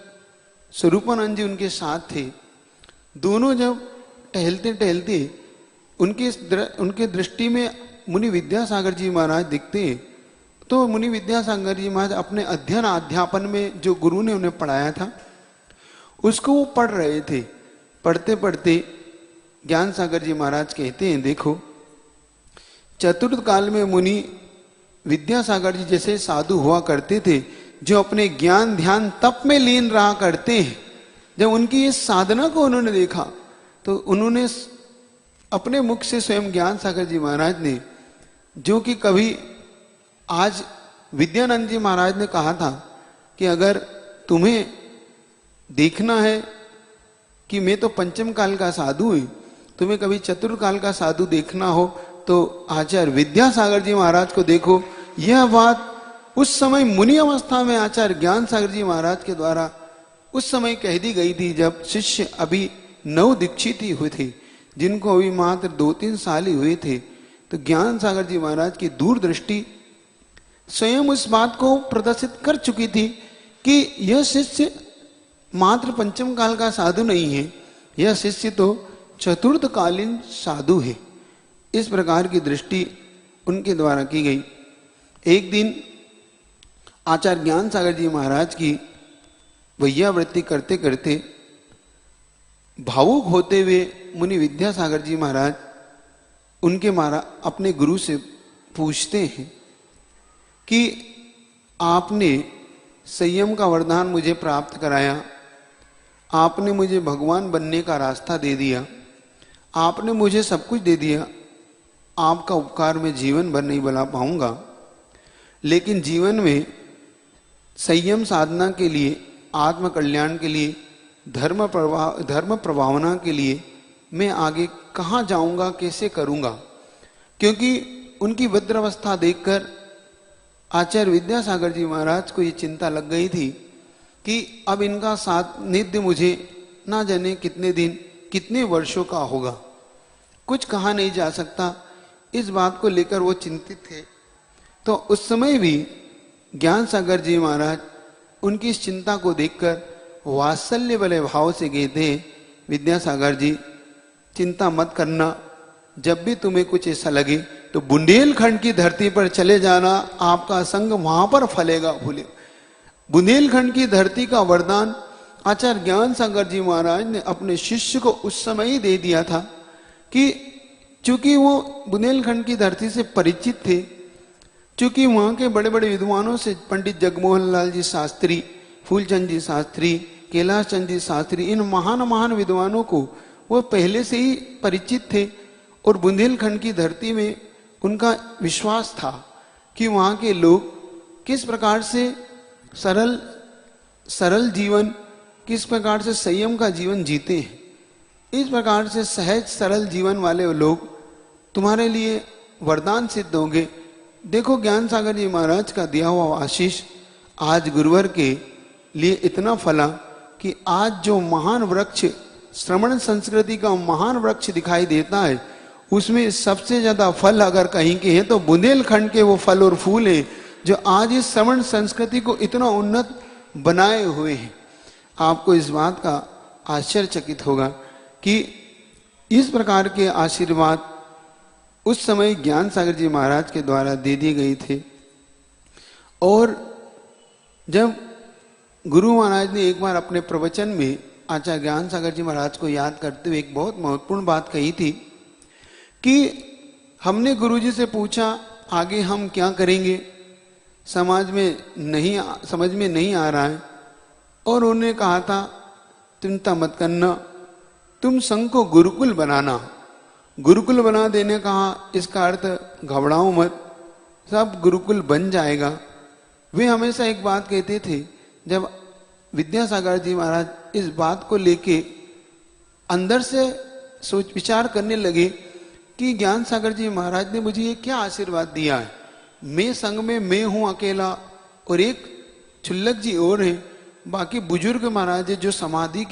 स्वरूपानंद जी उनके साथ थे। दोनों जब टहलते टहलते उनके दृष्टि में मुनि विद्यासागर जी महाराज दिखते, तो मुनि विद्यासागर जी महाराज अपने अध्ययन अध्यापन में जो गुरु ने उन्हें पढ़ाया था उसको वो पढ़ रहे थे। पढ़ते पढ़ते ज्ञान सागर जी महाराज कहते हैं, देखो चतुर्थ काल में मुनि विद्यासागर जी जैसे साधु हुआ करते थे जो अपने ज्ञान ध्यान तप में लीन रहा करते हैं। जब उनकी इस साधना को उन्होंने देखा तो उन्होंने अपने मुख से स्वयं ज्ञान सागर जी महाराज ने, जो कि कभी आज विद्यानंद जी महाराज ने कहा था कि अगर तुम्हें देखना है कि मैं तो पंचम काल का साधु हूं, तुम्हें कभी चतुर्थ काल का साधु देखना हो तो आचार्य विद्यासागर जी महाराज को देखो। यह बात उस समय मुनि अवस्था में आचार्य ज्ञान सागर जी महाराज के द्वारा उस समय कह दी गई थी, जब शिष्य अभी नव दीक्षित ही हुए थे, जिनको अभी मात्र 2-3 साल ही हुए थे। तो ज्ञान सागर जी महाराज की दूरदृष्टि स्वयं उस बात को प्रदर्शित कर चुकी थी कि यह शिष्य मात्र पंचम काल का साधु नहीं है, यह शिष्य तो चतुर्थ कालीन साधु है। इस प्रकार की दृष्टि उनके द्वारा की गई। एक दिन आचार्य ज्ञान सागर जी महाराज की वैयावृत्ति करते करते भावुक होते हुए मुनि विद्यासागर जी महाराज उनके अपने गुरु से पूछते हैं कि आपने संयम का वरदान मुझे प्राप्त कराया, आपने मुझे भगवान बनने का रास्ता दे दिया, आपने मुझे सब कुछ दे दिया, आपका उपकार मैं जीवन भर नहीं भुला पाऊंगा, लेकिन जीवन में संयम साधना के लिए, आत्म कल्याण के लिए, धर्म प्रभावना के लिए मैं आगे कहाँ जाऊंगा, कैसे करूंगा। क्योंकि उनकी वृद्धावस्था देखकर आचार्य विद्यासागर जी महाराज को ये चिंता लग गई थी कि अब इनका सानिध्य मुझे ना जाने कितने दिन कितने वर्षों का होगा, कुछ कहा नहीं जा सकता। इस बात को लेकर वो चिंतित थे। तो उस समय भी ज्ञान सागर जी महाराज उनकी इस चिंता को देखकर वात्सल्य वाले भाव से कहते हैं, विद्यासागर जी चिंता मत करना, जब भी तुम्हें कुछ ऐसा लगे तो बुंदेलखंड की धरती पर चले जाना, आपका संग वहां पर फलेगा फूले। बुंदेलखंड की धरती का वरदान आचार्य ज्ञान सागर जी महाराज ने अपने शिष्य को उस समय ही दे दिया था कि चूंकि वो बुंदेलखंड की धरती से परिचित थे, चूंकि वहां के बड़े बड़े विद्वानों से पंडित जगमोहन लाल जी शास्त्री, फूलचंद जी शास्त्री, कैलाश चंद जी शास्त्री, इन महान महान विद्वानों को वो पहले से ही परिचित थे और बुंदेलखंड की धरती में उनका विश्वास था कि वहां के लोग किस प्रकार से सरल जीवन, किस प्रकार से संयम का जीवन जीते हैं। इस प्रकार से सहज सरल जीवन वाले लोग तुम्हारे लिए वरदान सिद्ध होंगे। देखो ज्ञान सागर जी महाराज का दिया हुआ आशीष आज गुरुवर के लिए इतना फला कि आज जो महान वृक्ष, श्रमण संस्कृति का महान वृक्ष दिखाई देता है, उसमें सबसे ज्यादा फल अगर कहीं के हैं तो बुंदेलखंड के वो फल और फूल हैं जो आज इस श्रवण संस्कृति को इतना उन्नत बनाए हुए हैं। आपको इस बात का आश्चर्यचकित होगा कि इस प्रकार के आशीर्वाद उस समय ज्ञान सागर जी महाराज के द्वारा दे दिए गए थे। और जब गुरु महाराज ने एक बार अपने प्रवचन में आचार्य ज्ञान सागर जी महाराज को याद करते हुए एक बहुत महत्वपूर्ण बात कही थी कि हमने गुरु जी से पूछा आगे हम क्या करेंगे, समझ में नहीं आ रहा है। और उन्होंने कहा था चिंता मत करना, तुम संघ को गुरुकुल बनाना। गुरुकुल बना देने कहा, इसका अर्थ घबराओ मत, सब गुरुकुल बन जाएगा। वे हमेशा एक बात कहते थे, जब विद्यासागर जी महाराज इस बात को लेके अंदर से सोच विचार करने लगे कि ज्ञान सागर जी महाराज ने मुझे ये क्या आशीर्वाद दिया है, मैं संग में मैं हूं अकेला और एक छुल्लक जी और हैं, बाकी बुजुर्ग महाराज जो समाधि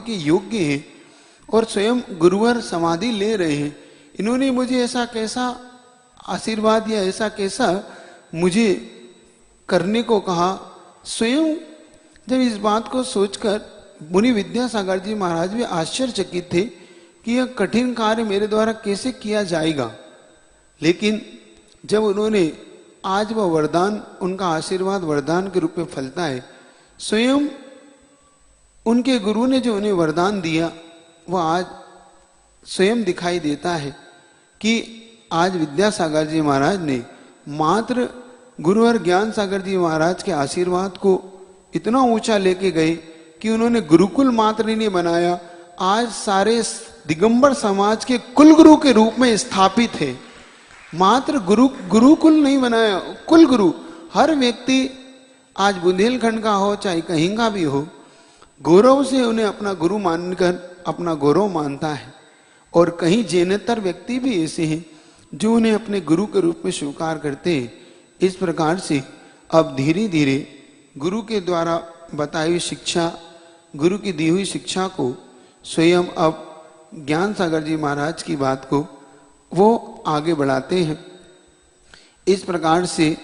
के योग्य हैं और स्वयं गुरुवर समाधि ले रहे हैं, इन्होंने मुझे ऐसा कैसा आशीर्वाद या ऐसा कैसा मुझे करने को कहा। स्वयं जब इस बात को सोचकर मुनि विद्यासागर जी महाराज भी आश्चर्यचकित थे कि यह कठिन कार्य मेरे द्वारा कैसे किया जाएगा। लेकिन जब उन्होंने आज वह वरदान, उनका आशीर्वाद वरदान के रूप में फलता है, स्वयं उनके गुरु ने जो उन्हें वरदान दिया वह आज स्वयं दिखाई देता है कि आज विद्यासागर जी महाराज ने मात्र गुरुवर ज्ञान सागर जी महाराज के आशीर्वाद को इतना ऊंचा लेके गए कि उन्होंने गुरुकुल मात्र नहीं बनाया, आज सारे दिगंबर समाज के कुल गुरु के रूप में स्थापित है। मात्र गुरुकुल नहीं बनाया, कुल गुरु। हर व्यक्ति आज बुंदेलखंड का हो चाहे कहीं का भी हो, गौरव से उन्हें अपना गुरु मानकर अपना गौरव मानता है। और कहीं जैनेतर व्यक्ति भी ऐसे हैं जो उन्हें अपने गुरु के रूप में स्वीकार करते हैं। इस प्रकार से अब धीरे धीरे गुरु के द्वारा बताई हुई शिक्षा, गुरु की दी हुई शिक्षा को स्वयं अब ज्ञान सागर जी महाराज की बात को वो आगे बढ़ाते हैं। इस प्रकार से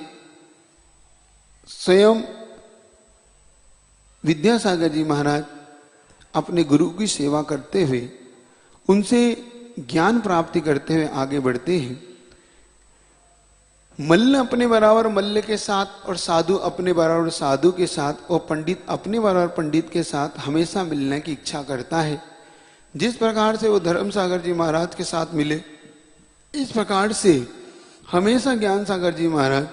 स्वयं विद्यासागर जी महाराज अपने गुरु की सेवा करते हुए, उनसे ज्ञान प्राप्ति करते हुए आगे बढ़ते हैं। मल्ल अपने बराबर मल्ल के साथ और साधु अपने बराबर साधु के साथ और पंडित अपने बराबर पंडित के साथ हमेशा मिलने की इच्छा करता है। जिस प्रकार से वो धर्म सागर जी महाराज के साथ मिले, इस प्रकार से हमेशा ज्ञान सागर जी महाराज,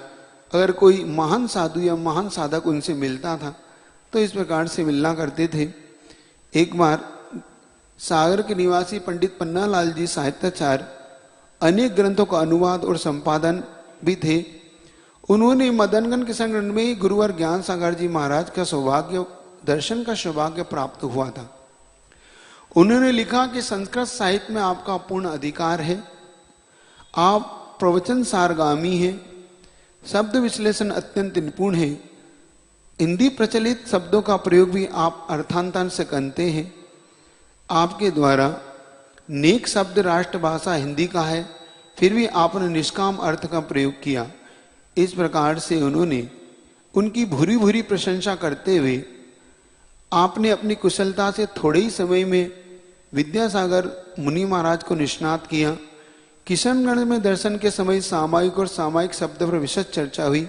अगर कोई महान साधु या महान साधक उनसे मिलता था तो इस प्रकार से मिलना करते थे। एक बार सागर के निवासी पंडित पन्नालाल जी साहित्याचार्य अनेक ग्रंथों का अनुवाद और संपादन भी थे। उन्होंने मदनगन के संगठन में ही गुरुवर ज्ञान सागर जी महाराज का दर्शन का सौभाग्य प्राप्त हुआ था। उन्होंने लिखा कि संस्कृत साहित्य में आपका पूर्ण अधिकार है, आप प्रवचन सारगामी हैं, शब्द विश्लेषण अत्यंत निपुण है, हिंदी प्रचलित शब्दों का प्रयोग भी आप अर्थांतन से करते हैं। आपके द्वारा नेक शब्द राष्ट्रभाषा हिंदी का है, फिर भी आपने निष्काम अर्थ का प्रयोग किया। इस प्रकार से उन्होंने उनकी भूरी भूरी प्रशंसा करते हुए आपने अपनी कुशलता से थोड़े ही समय में विद्यासागर मुनि महाराज को निष्णात किया। किशनगढ़ में दर्शन के समय सामायिक और सामायिक शब्द पर विशद चर्चा हुई।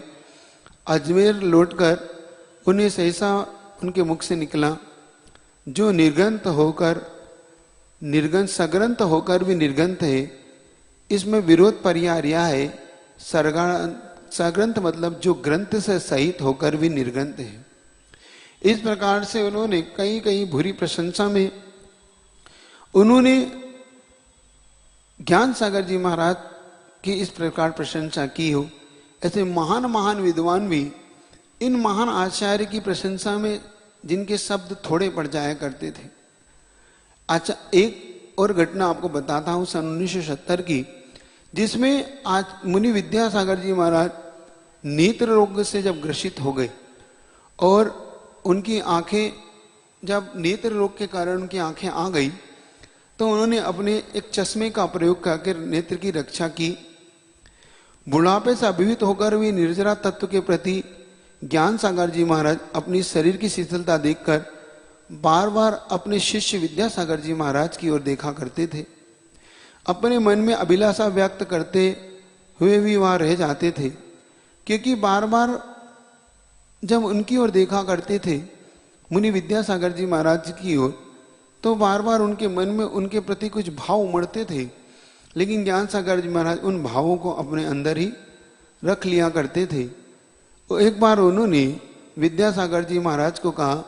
अजमेर लौटकर उन्हें सहसा उनके मुख से निकला, जो सग्रंथ होकर भी निर्गंथ है, इसमें विरोध पर्याय है। सग्रंथ मतलब जो ग्रंथ से सहित होकर भी निर्गंथ है। इस प्रकार से उन्होंने कई कई भूरी प्रशंसा में उन्होंने ज्ञान सागर जी महाराज की इस प्रकार प्रशंसा की हो। ऐसे महान महान विद्वान भी इन महान आचार्य की प्रशंसा में जिनके शब्द थोड़े पड़ जाया करते थे। अच्छा, एक और घटना आपको बताता हूं सन 1970 की, जिसमें आज मुनि विद्यासागर जी महाराज नेत्र रोग से जब ग्रसित हो गए और उनकी आंखें, जब नेत्र रोग के कारण उनकी आंखें आ गई तो उन्होंने अपने एक चश्मे का प्रयोग करके नेत्र की रक्षा की। बुढ़ापे से अभिभूत होकर भी निर्जरा तत्व के प्रति ज्ञान सागर जी महाराज अपनी शरीर की शिथिलता देखकर बार बार अपने शिष्य विद्यासागर जी महाराज की ओर देखा करते थे। अपने मन में अभिलाषा व्यक्त करते हुए भी वहां रह जाते थे, क्योंकि बार बार जब उनकी ओर देखा करते थे मुनि विद्यासागर जी महाराज की ओर, तो बार बार उनके मन में उनके प्रति कुछ भाव उमड़ते थे, लेकिन ज्ञान सागर जी महाराज उन भावों को अपने अंदर ही रख लिया करते थे। तो एक बार उन्होंने विद्यासागर जी महाराज को कहा,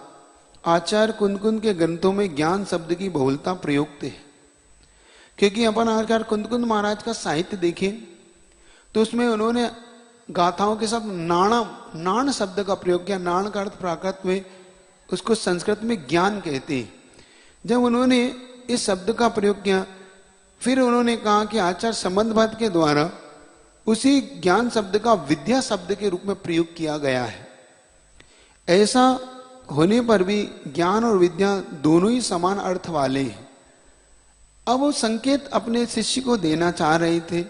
आचार्य कुंद के ग्रंथों में ज्ञान शब्द की बहुलता प्रयुक्त है, क्योंकि अपन आचार्य कुंद महाराज का साहित्य देखें तो उसमें उन्होंने गाथाओं के साथ नाण शब्द का प्रयोग किया। नाण का अर्थ प्राकृत में उसको संस्कृत में ज्ञान कहते हैं। जब उन्होंने इस शब्द का प्रयोग किया, फिर उन्होंने कहा कि आचार्य संबंधवाद के द्वारा उसी ज्ञान शब्द का विद्या शब्द के रूप में प्रयोग किया गया है। ऐसा होने पर भी ज्ञान और विद्या दोनों ही समान अर्थ वाले हैं। अब वो संकेत अपने शिष्य को देना चाह रहे थे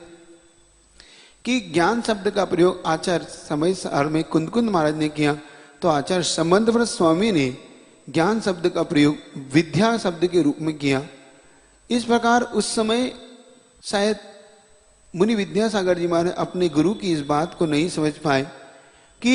कि ज्ञान शब्द का प्रयोग आचार्य समय सार में कुंद महाराज ने किया, तो आचार्य संबंधव्रत स्वामी ने ज्ञान शब्द का प्रयोग विद्या शब्द के रूप में किया। इस प्रकार उस समय शायद मुनि विद्यासागर जी महाराज अपने गुरु की इस बात को नहीं समझ पाए कि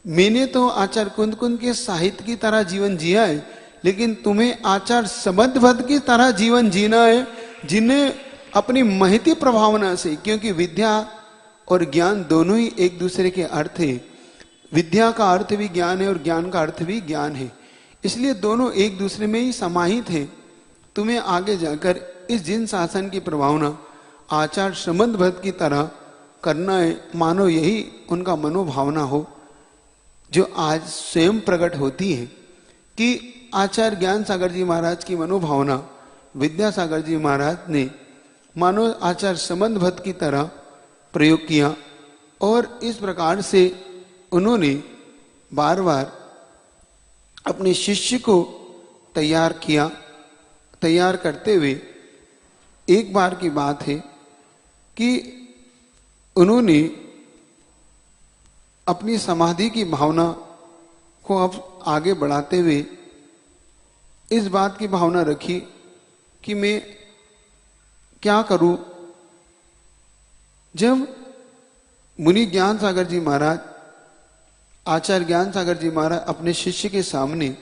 मैंने तो आचार्य कुंद के साहित्य की तरह जीवन जिया है, लेकिन तुम्हें आचार्य संबंधवत की तरह जीवन जीना है, जिन्हें अपनी महती प्रभावना से, क्योंकि विद्या और ज्ञान दोनों ही एक दूसरे के अर्थ है। विद्या का अर्थ भी ज्ञान है और ज्ञान का अर्थ भी ज्ञान है, इसलिए दोनों एक दूसरे में ही समाहित है। तुम्हें आगे जाकर इस जिन शासन की प्रभावना आचार्य संबंधवत की तरह करना है, मानो यही उनका मनोभावना हो जो आज स्वयं प्रकट होती है कि आचार्य ज्ञान सागर जी महाराज की मनोभावना विद्यासागर जी महाराज ने मानो आचार्य संबंधवत की तरह प्रयोग किया, और इस प्रकार से उन्होंने बार बार अपने शिष्य को तैयार किया। तैयार करते हुए एक बार की बात है कि उन्होंने अपनी समाधि की भावना को अब आगे बढ़ाते हुए इस बात की भावना रखी कि मैं क्या करूं। जब मुनि ज्ञान सागर जी महाराज, आचार्य ज्ञान सागर जी महाराज अपने शिष्य के सामने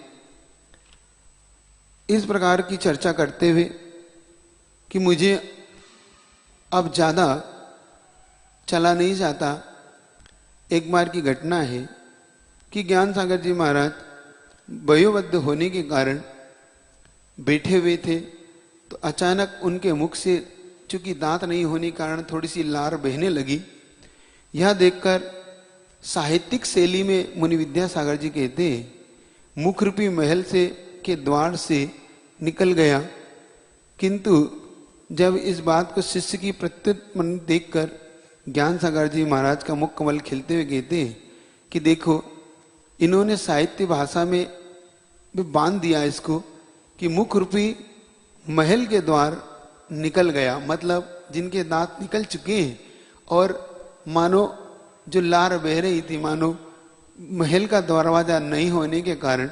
इस प्रकार की चर्चा करते हुए कि मुझे अब ज्यादा चला नहीं जाता, एक बार की घटना है कि ज्ञान सागर जी महाराज वयोवृद्ध होने के कारण बैठे हुए थे, तो अचानक उनके मुख से चूंकि दांत नहीं होने के कारण थोड़ी सी लार बहने लगी। यह देखकर साहित्यिक शैली में मुनि विद्यासागर जी कहते हैं, मुख रूपी महल से के द्वार से निकल गया, किंतु जब इस बात को शिष्य की प्रत्युत मन देखकर ज्ञान सागर जी महाराज का मुख कमल खिलते हुए कहते हैं कि देखो, इन्होंने साहित्य भाषा में बांध दिया इसको कि मुख रूपी महल के द्वार निकल गया, मतलब जिनके दांत निकल चुके हैं और मानो जो लार बह रही थी, मानो महल का दरवाजा नहीं होने के कारण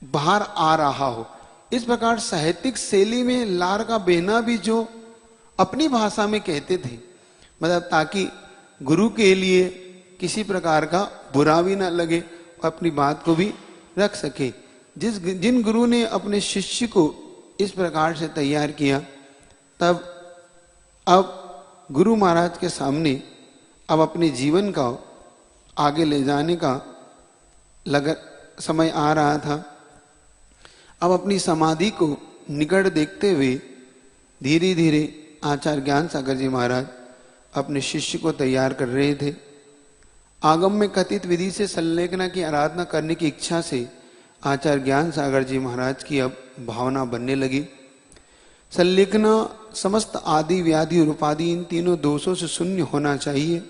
बाहर आ रहा हो। इस प्रकार साहित्यिक शैली में लार का बहना भी जो अपनी भाषा में कहते थे, मतलब ताकि गुरु के लिए किसी प्रकार का बुरा भी ना लगे और अपनी बात को भी रख सके। जिन गुरु ने अपने शिष्य को इस प्रकार से तैयार किया, तब अब गुरु महाराज के सामने अब अपने जीवन का आगे ले जाने का समय आ रहा था। अब अपनी समाधि को निकट देखते हुए धीरे धीरे आचार्य ज्ञान सागर जी महाराज अपने शिष्य को तैयार कर रहे थे। आगम में कथित विधि से संलेखना की आराधना करने की इच्छा से आचार्य ज्ञान सागर जी महाराज की अब भावना बनने लगी। संलेखना समस्त आदि व्याधि और उपाधि इन तीनों दोषों से शून्य होना चाहिए।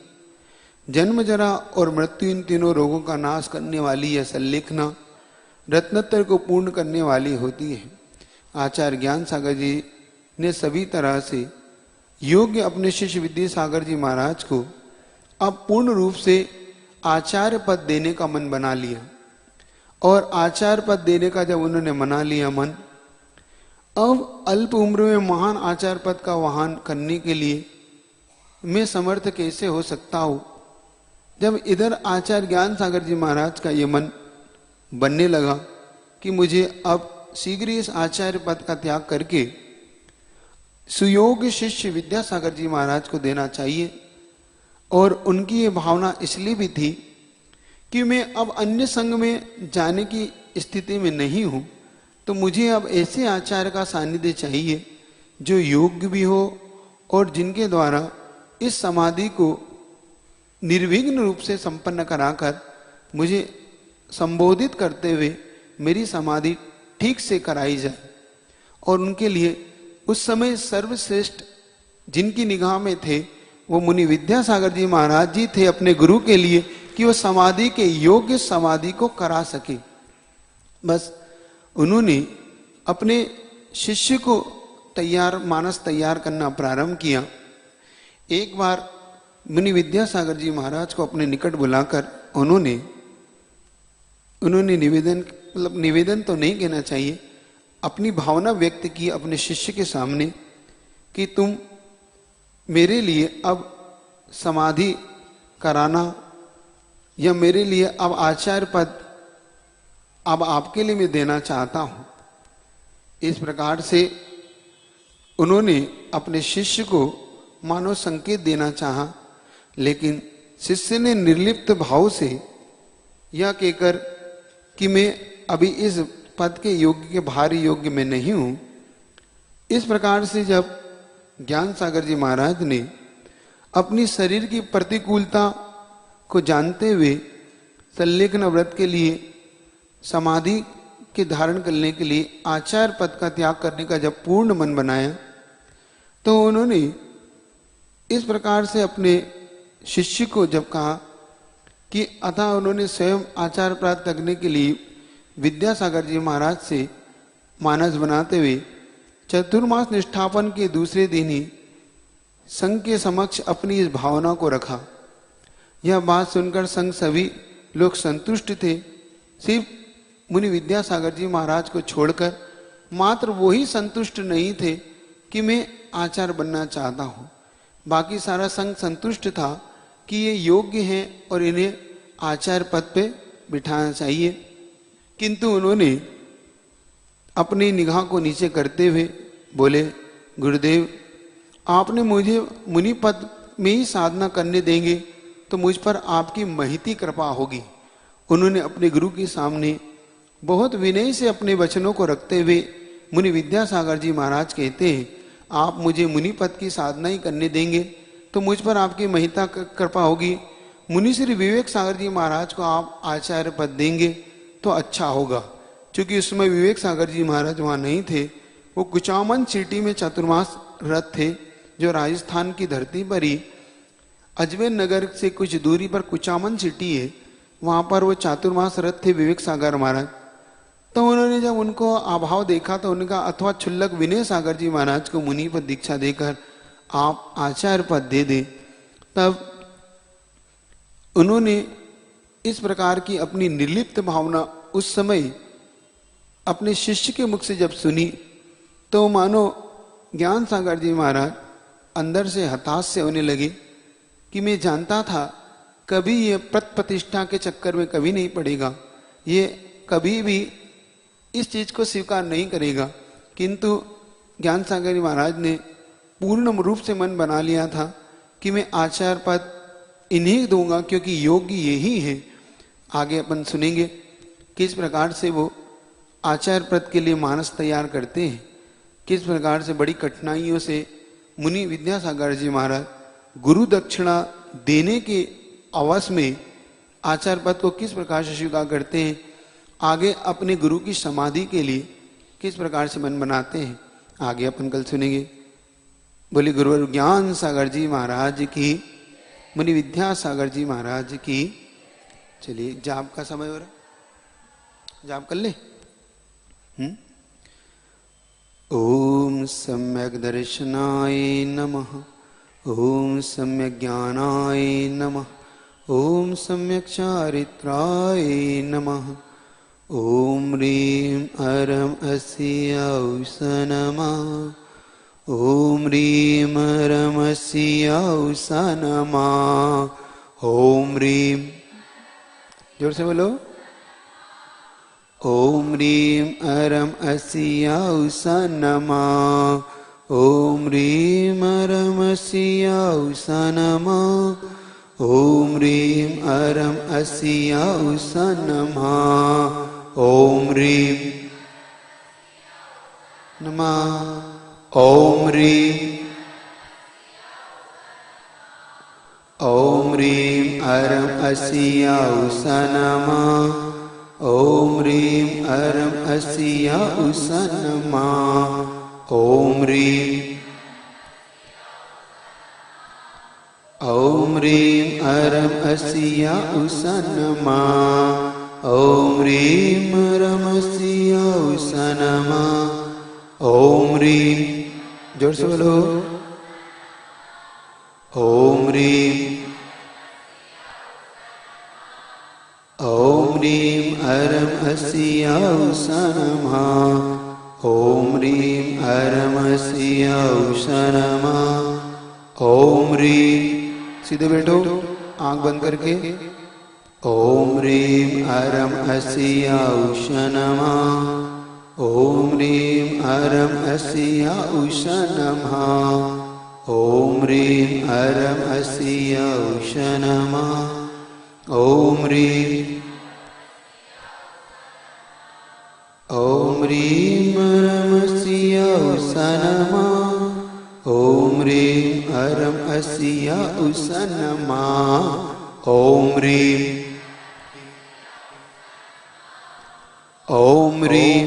जन्म जरा और मृत्यु इन तीनों रोगों का नाश करने वाली यह संलेखना रत्नोत्तर को पूर्ण करने वाली होती है। आचार्य ज्ञान सागर जी ने सभी तरह से योग्य अपने शिष्य विद्यासागर जी महाराज को अब पूर्ण रूप से आचार्य पद देने का मन बना लिया। और आचार्य पद देने का जब उन्होंने मना लिया मन, अब अल्प उम्र में महान आचार्य पद का वहन करने के लिए मैं समर्थ कैसे हो सकता हूं। जब इधर आचार्य ज्ञान सागर जी महाराज का ये मन बनने लगा कि मुझे अब शीघ्र इस आचार्य पद का त्याग करके सुयोग्य शिष्य विद्यासागर जी महाराज को देना चाहिए, और उनकी ये भावना इसलिए भी थी कि मैं अब अन्य संघ में जाने की स्थिति में नहीं हूं, तो मुझे अब ऐसे आचार्य का सानिध्य चाहिए जो योग्य भी हो और जिनके द्वारा इस समाधि को निर्विघ्न रूप से संपन्न कराकर मुझे संबोधित करते हुए मेरी समाधि ठीक से कराई जाए। और उनके लिए उस समय सर्वश्रेष्ठ जिनकी निगाह में थे वो मुनि विद्यासागर जी महाराज जी थे अपने गुरु के लिए, कि वो समाधि के योग्य समाधि को करा सके। बस उन्होंने अपने शिष्य को मानस तैयार करना प्रारंभ किया। एक बार मुनि विद्यासागर जी महाराज को अपने निकट बुलाकर उन्होंने निवेदन, मतलब निवेदन तो नहीं कहना चाहिए, अपनी भावना व्यक्त की अपने शिष्य के सामने कि तुम मेरे लिए अब समाधि कराना या मेरे लिए अब आचार्य पद अब आपके लिए मैं देना चाहता हूं। इस प्रकार से उन्होंने अपने शिष्य को मानो संकेत देना चाहा, लेकिन शिष्य ने निर्लिप्त भाव से यह कहकर कि मैं अभी इस पद के योग्य के भारी योग्य में नहीं हूं। इस प्रकार से जब ज्ञान सागर जी महाराज ने अपनी शरीर की प्रतिकूलता को जानते हुए संलेखन व्रत के लिए समाधि के धारण करने के लिए आचार्य पद का त्याग करने का जब पूर्ण मन बनाया, तो उन्होंने इस प्रकार से अपने शिष्य को जब कहा कि अतः उन्होंने स्वयं आचार्य प्राप्त करने के लिए विद्यासागर जी महाराज से मानस बनाते हुए चतुर्मास निष्ठापन के दूसरे दिन ही संघ के समक्ष अपनी इस भावना को रखा। यह बात सुनकर संघ सभी लोग संतुष्ट थे। सिर्फ मुनि विद्यासागर जी महाराज को छोड़कर मात्र वो ही संतुष्ट नहीं थे कि मैं आचार्य बनना चाहता हूं। बाकी सारा संघ संतुष्ट था कि ये योग्य हैं और इन्हें आचार्य पद पे बिठाना चाहिए, किंतु उन्होंने अपनी निगाह को नीचे करते हुए बोले, गुरुदेव आपने मुझे मुनि पद में ही साधना करने देंगे तो मुझ पर आपकी महिती कृपा होगी। उन्होंने अपने गुरु के सामने बहुत विनय से अपने वचनों को रखते हुए मुनि विद्यासागर जी महाराज कहते हैं, आप मुझे मुनि पद की साधना ही करने देंगे तो मुझ पर आपकी महिता कृपा होगी। मुनि श्री विवेक सागर जी महाराज को आप आचार्य पद देंगे तो अच्छा होगा। क्योंकि उस समय विवेक सागर जी महाराज वहां नहीं थे, वो कुचामन सिटी में चतुर्मास रथ थे, जो राजस्थान की धरती पर ही अजमेर नगर से कुछ दूरी पर कुचामन सिटी है, वहां पर वो चातुर्मास रथ थे विवेक सागर महाराज। तो उन्होंने जब उनको अभाव देखा तो उनका अथवा क्षुल्लक विनय सागर जी महाराज को मुनि पद दीक्षा देकर आप आचार्य पद दे दे। तब उन्होंने इस प्रकार की अपनी निर्लिप्त भावना उस समय अपने शिष्य के मुख से जब सुनी, तो मानो ज्ञान सागर जी महाराज अंदर से हताश से होने लगे कि मैं जानता था कभी ये प्रतिष्ठा के चक्कर में कभी नहीं पड़ेगा, ये कभी भी इस चीज को स्वीकार नहीं करेगा। किंतु ज्ञान सागर जी महाराज ने पूर्ण रूप से मन बना लिया था कि मैं आचार्य पद इन्हीं दूंगा, क्योंकि योग्य यही है। आगे अपन सुनेंगे किस प्रकार से वो आचार्य पद के लिए मानस तैयार करते हैं, किस प्रकार से बड़ी कठिनाइयों से मुनि विद्यासागर जी महाराज गुरु दक्षिणा देने के अवसर में आचार्य पद को किस प्रकार से स्वीकार करते हैं, आगे अपने गुरु की समाधि के लिए किस प्रकार से मन बनाते हैं, आगे अपन कल सुनेंगे। बोले गुरुवर ज्ञान सागर जी महाराज की, मुनि विद्यासागर जी महाराज की। चलिए जाप का समय हो रहा, जाप कर ले। ओम सम्यक् दर्शनाय नमः। ॐ सम्यक् ज्ञानाय नमः। ॐ सम्यक् चारित्राय नमः। ॐ ह्रीं अरं अस्यौष नमः। ॐ ह्रीं अरं अस्यौष नमः। ॐ ह्रीं, जोर से बोलो। ॐ ह्रीं अरं अस्यौष नमः। ॐ ह्रीं अरं अस्यौष नमः। ॐ ह्रीं अरं अस्यौष नमः। ॐ ह्रीं नमः। ॐ ह्रीं, ॐ ह्रीं अरं अस्यौष नमः। ॐ ह्रीं अरं अस्यौष नमः। ॐ ह्रीं, ॐ ह्रीं अरं अस्यौष नमः। ॐ ह्रीं अरं अस्यौष नमः। ॐ ह्रीं, जोर से बोलो। ॐ ह्रीं, ॐ ह्रीं अरं अस्यौष नमः। ॐ ह्रीं अरं अस्यौष नमः। ॐ ह्रीं, सीधे बैठो आंख बंद करके। ॐ ह्रीं अरं अस्यौष नमः। ॐ ह्रीं अरं अस्यौष नमः। ॐ ह्रीं अरं अस्यौष नमः। ॐ ह्रीं, ॐ ह्रीं अरं अस्यौष नमः। ॐ ह्रीं अरं अस्यौष नमः। ॐ ह्रीं, ॐ ह्रीं,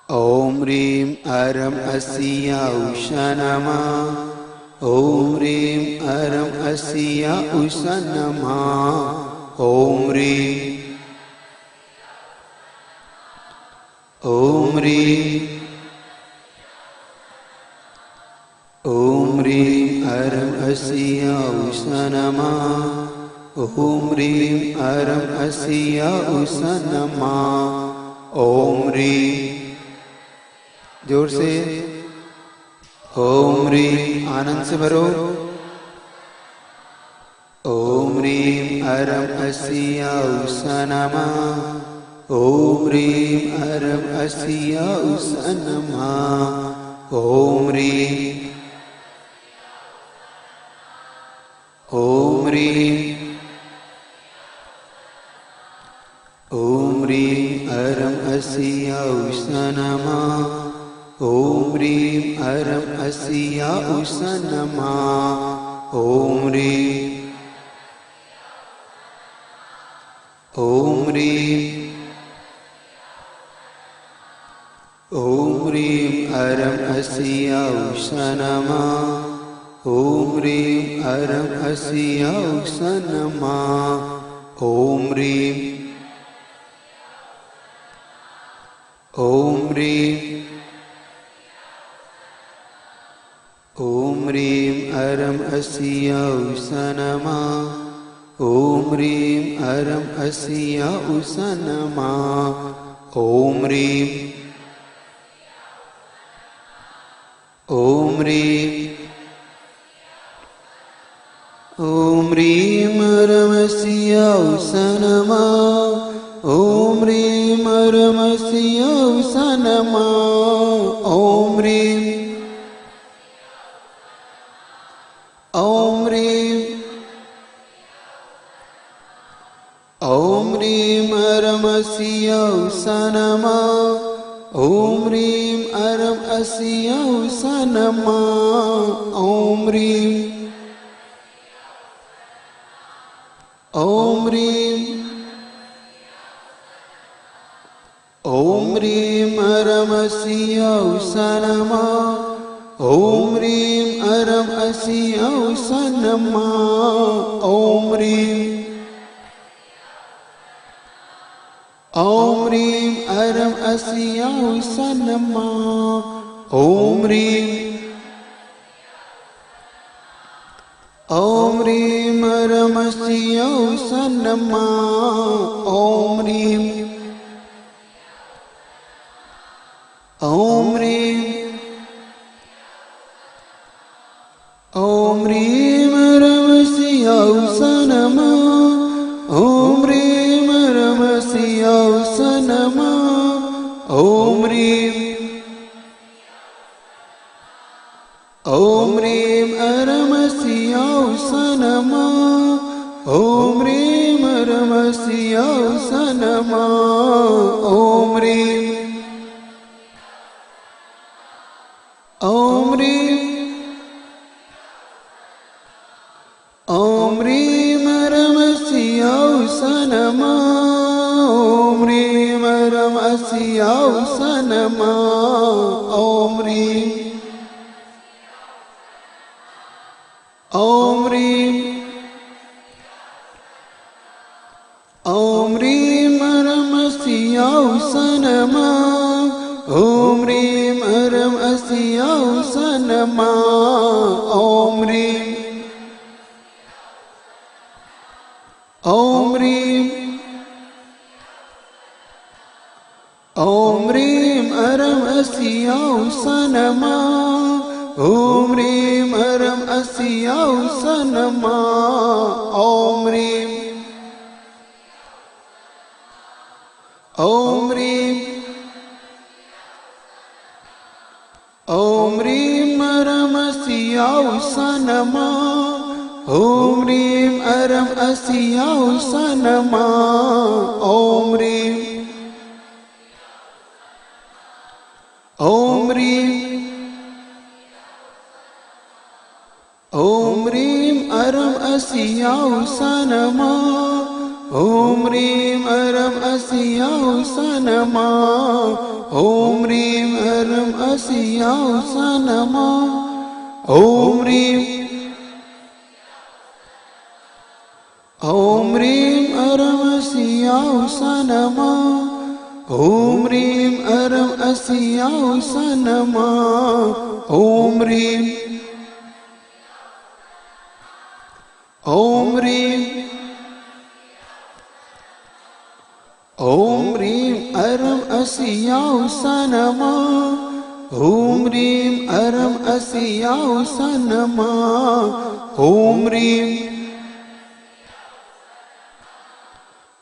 ॐ ह्रीं अरं अस्यौष नमः। ॐ ह्रीं अरं अस्यौष नमः। ॐ ह्रीं, ॐ ह्रीं, ॐ ह्रीं अरं अस्यौष नमः। ॐ ह्रीं अरं अस्यौष नमः। ॐ ह्रीं, जोर से। ॐ ह्रीं, आनंद से भरो। ॐ ह्रीं अरं अस्यौष नमः। ॐ ह्रीं अरं अस्यौष नमः। ॐ ह्रीं, ॐ ह्रीं, ॐ ह्रीं अरं अस्यौष नमः। ॐ ह्रीं अरं अस्यौष नमः। ॐ ह्रीं, ॐ ह्रीं, ॐ ह्रीं अरं अस्यौष नमः। ॐ ह्रीं अरं अस्यौष नमः। ॐ ह्रीं, ॐ ह्रीं, ॐ ह्रीं अरं अस्यौष नमः। ॐ ह्रीं अरं अस्यौष नमः। ॐ ह्रीं, ॐ ह्रीं, ॐ ह्रीं अरं अस्यौष नमः। ॐ ह्रीं अरं अस्यौष नमः। ॐ ह्रीं, ॐ ह्रीं, ॐ ह्रीं अरं अस्यौष नमः। ॐ ह्रीं अरं अस्यौष नमः। ॐ ह्रीं, ॐ ह्रीं, ॐ ह्रीं अरं अस्यौष नमः। ॐ ह्रीं अरं अस्यौष नमः। ॐ ह्रीं, ओम ह्रीं अरम अस्याउ सनमा ओम ह्रीं ओम ह्रीं अरम अस्याउ सनमा ओम ह्रीं ओम ह्रीं ओम ह्रीं अरम अस्याउ सनमा ओम ह्रीं अरम अस्याउ सनमा ओम ह्रीं ओम ह्रीं अरम अस्याउ सनमा ओम ह्रीं अरम अस्याउ सनमा ओम ह्रीं ओम ह्रीं ओम ह्रीं अरम अस्याउ सनमा ओम ह्रीं अरम अस्याउ सनमा ओम ह्रीं ओम ह्रीं ओम ह्रीं अरम अस्याउ सनमा ओम ह्रीं अरम अस्याउ सनमा ओम ह्रीं ओम ह्रीं ओम ह्रीं अरम अस्याउ सनमा ओम ह्रीं अरम अस्याउ सनमा ओम ह्रीं ओम ह्रीं ओम ह्रीं अरम अस्याउ सनमा ओम ह्रीं अरम अस्याउ सनमा ओम ह्रीं ओम ह्रीं ओम ह्रीं अरम अस्याउ सनमा ओम ह्रीं अरम अस्याउ सनमा ओम ह्रीं अरम अस्याउ सनमा ओम ह्रीं ओम ह्रीं अरम अस्याउ सनमा ओम ह्रीं अरम अस्याउ सनमा ओम ह्रीं ओम ह्रीं ओम ह्रीं अरम अस्याउ सनमा ओम ह्रीं अरम अस्याउ सनमा ओम ह्रीं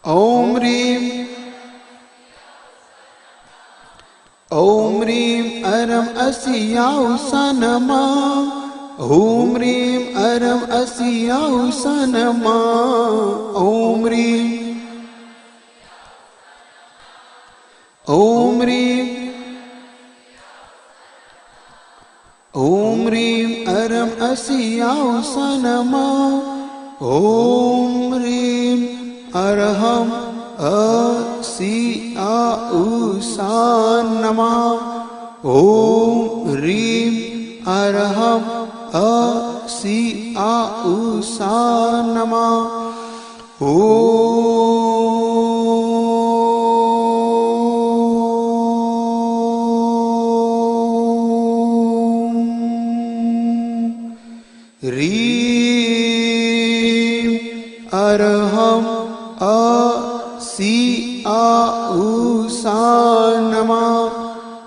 ओम ह्रीं ओम ह्रीं अरम अस्याउ सनमा ओम ह्रीं अरम अस्याउ सनमा ओम ह्रीं ओम ह्रीं ओम ह्रीं अरम अस्याउ सनमा ओम ह्रीं अरहम अस्याउ सनमा ओम ह्रीं अरहम अस्याउ सनमा ह्रीं अरहम अस्याउ सनमा